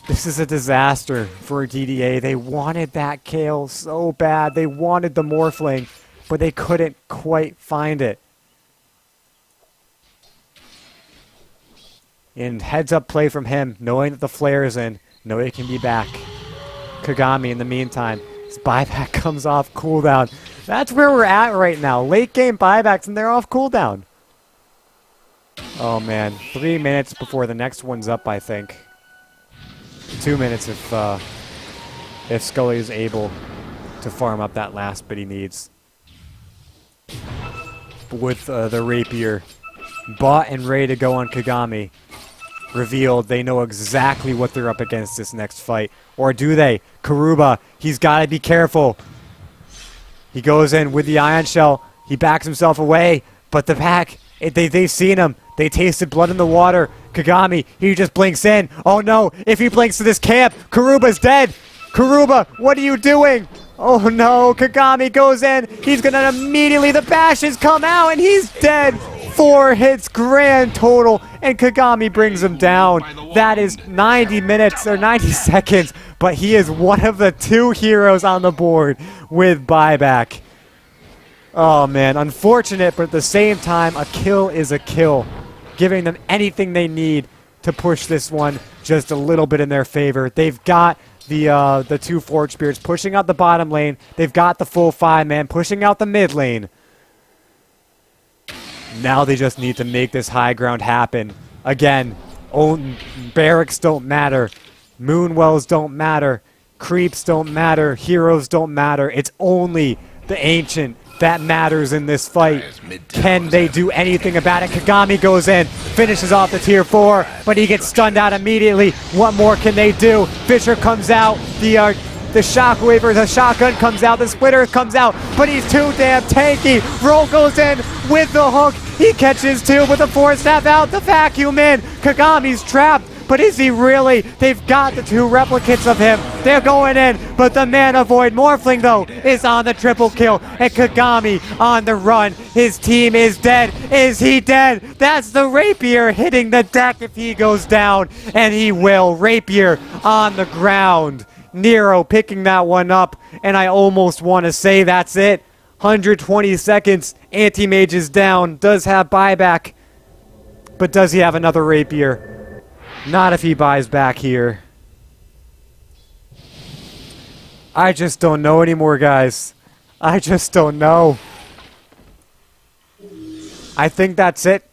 This is a disaster for DDA. They wanted that Kale so bad. They wanted the Morphling, but they couldn't quite find it. And heads up play from him, knowing that the flare is in, knowing it can be back. Kagami in the meantime, his buyback comes off cooldown. That's where we're at right now. Late game buybacks and they're off cooldown. Oh man, 3 minutes before the next one's up, I think. 2 minutes if Scully is able to farm up that last bit he needs. With the rapier bought and ready to go on Kagami. Revealed, they know exactly what they're up against this next fight. Or do they? Karuba, he's got to be careful. He goes in with the Ion Shell. He backs himself away. But the pack, they've seen him. They tasted blood in the water. Kagami, he just blinks in. Oh no, if he blinks to this camp, Karuba's dead. Karuba, what are you doing? Oh no, Kagami goes in. He's gonna immediately, the bashes come out and he's dead. 4 hits grand total and Kagami brings him down. That is 90 minutes or 90 seconds, but he is one of the 2 heroes on the board with buyback. Oh man, unfortunate, but at the same time, a kill is a kill. Giving them anything they need to push this one just a little bit in their favor. They've got the 2 Forge Spirits pushing out the bottom lane. They've got the full 5-man pushing out the mid lane. Now they just need to make this high ground happen. Again, barracks don't matter. Moonwells don't matter. Creeps don't matter. Heroes don't matter. It's only the Ancient that matters in this fight. Can they do anything about it? Kagami goes in, finishes off the tier 4, but he gets stunned out immediately. What more can they do? Fisher comes out, the shockwave or the shotgun comes out, the splitter comes out, but he's too damn tanky. Roll goes in with the hook. He catches 2 with the 4-staff out, the vacuum in. Kagami's trapped. But is he really? They've got the 2 replicates of him. They're going in, but the Mana Void Morphling, though, is on the triple kill. And Kagami on the run. His team is dead. Is he dead? That's the Rapier hitting the deck if he goes down. And he will. Rapier on the ground. Nero picking that one up. And I almost want to say that's it. 120 seconds. Anti-Mage is down. Does have buyback. But does he have another Rapier? Not if he buys back here. I just don't know anymore, guys. I just don't know. I think that's it.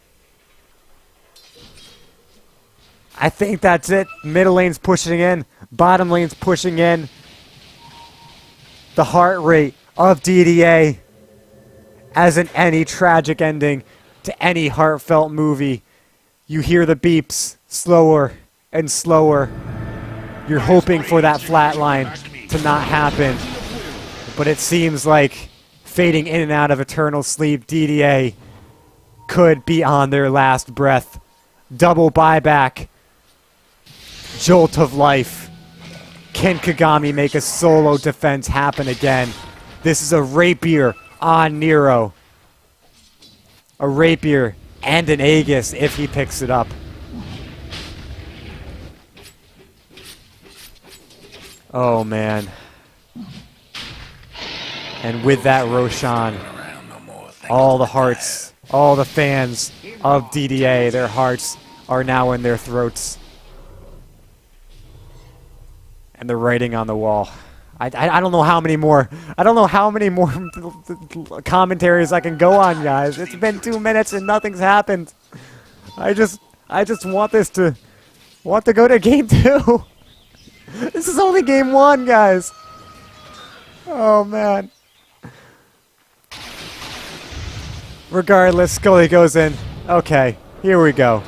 I think that's it. Middle lane's pushing in. Bottom lane's pushing in. The heart rate of DDA, as in any tragic ending to any heartfelt movie, you hear the beeps slower and slower. You're hoping for that flatline to not happen. But it seems like fading in and out of eternal sleep, DDA could be on their last breath. Double buyback. Jolt of life. Can Kagami make a solo defense happen again? This is a Rapier on Nero. A Rapier and an Aegis if he picks it up. Oh man. And with that Roshan, all the hearts, all the fans of DDA, their hearts are now in their throats. And the writing on the wall. I don't know how many more. I don't know how many more commentaries I can go on, guys. It's been 2 minutes and nothing's happened. I just want this to go to game 2. This is only game 1, guys. Oh man. Regardless, Scully goes in. Okay, here we go.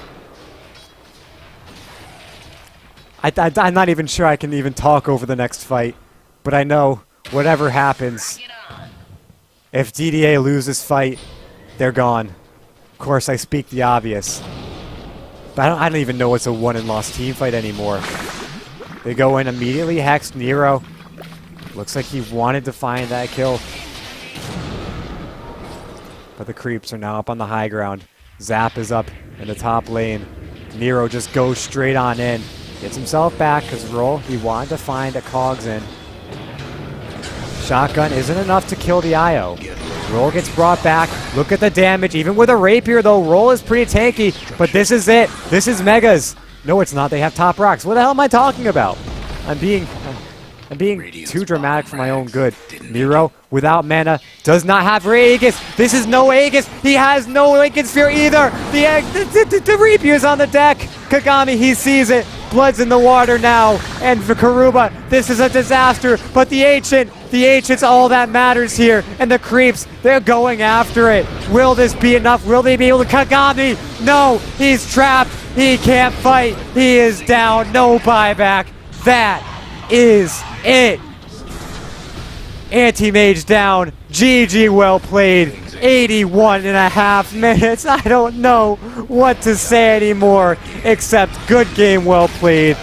I'm not even sure I can even talk over the next fight, but I know whatever happens, Get on. if DDA loses fight, they're gone. Of course, I speak the obvious. But I don't even know it's a won and lost team fight anymore. They go in immediately, hex Nero. Looks like he wanted to find that kill. But the creeps are now up on the high ground. Zap is up in the top lane. Nero just goes straight on in. Gets himself back because Roll, he wanted to find a cogs in. Shotgun isn't enough to kill the IO. Roll gets brought back. Look at the damage. Even with a rapier though, Roll is pretty tanky. But this is it. This is Megas. No, it's not. They have top rocks. What the hell am I talking about? I'm being too dramatic for my own good. Nero, without mana, does not have Aegis. This is no Aegis. He has no Lincoln Sphere either. The Rapier's on the deck. Kagami, he sees it. Blood's in the water now. And for Karuba, this is a disaster. But the Ancient's all that matters here. And the creeps, they're going after it. Will this be enough? Will they be able to? Kagami, no, he's trapped. He can't fight. He is down. No buyback. That is it. Anti-Mage down. GG, well played. 81.5 minutes. I don't know what to say anymore except good game, well played.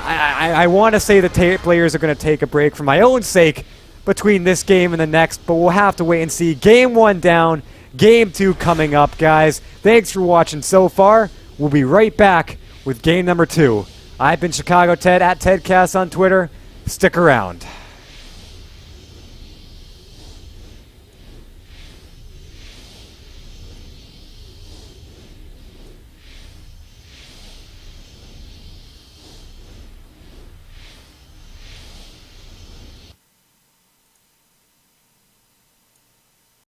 I want to say the players are going to take a break for my own sake between this game and the next, but we'll have to wait and see. Game 1 down. Game 2 coming up, guys. Thanks for watching so far. We'll be right back with game number 2. I've been Chicago Ted at TedCast on Twitter. Stick around.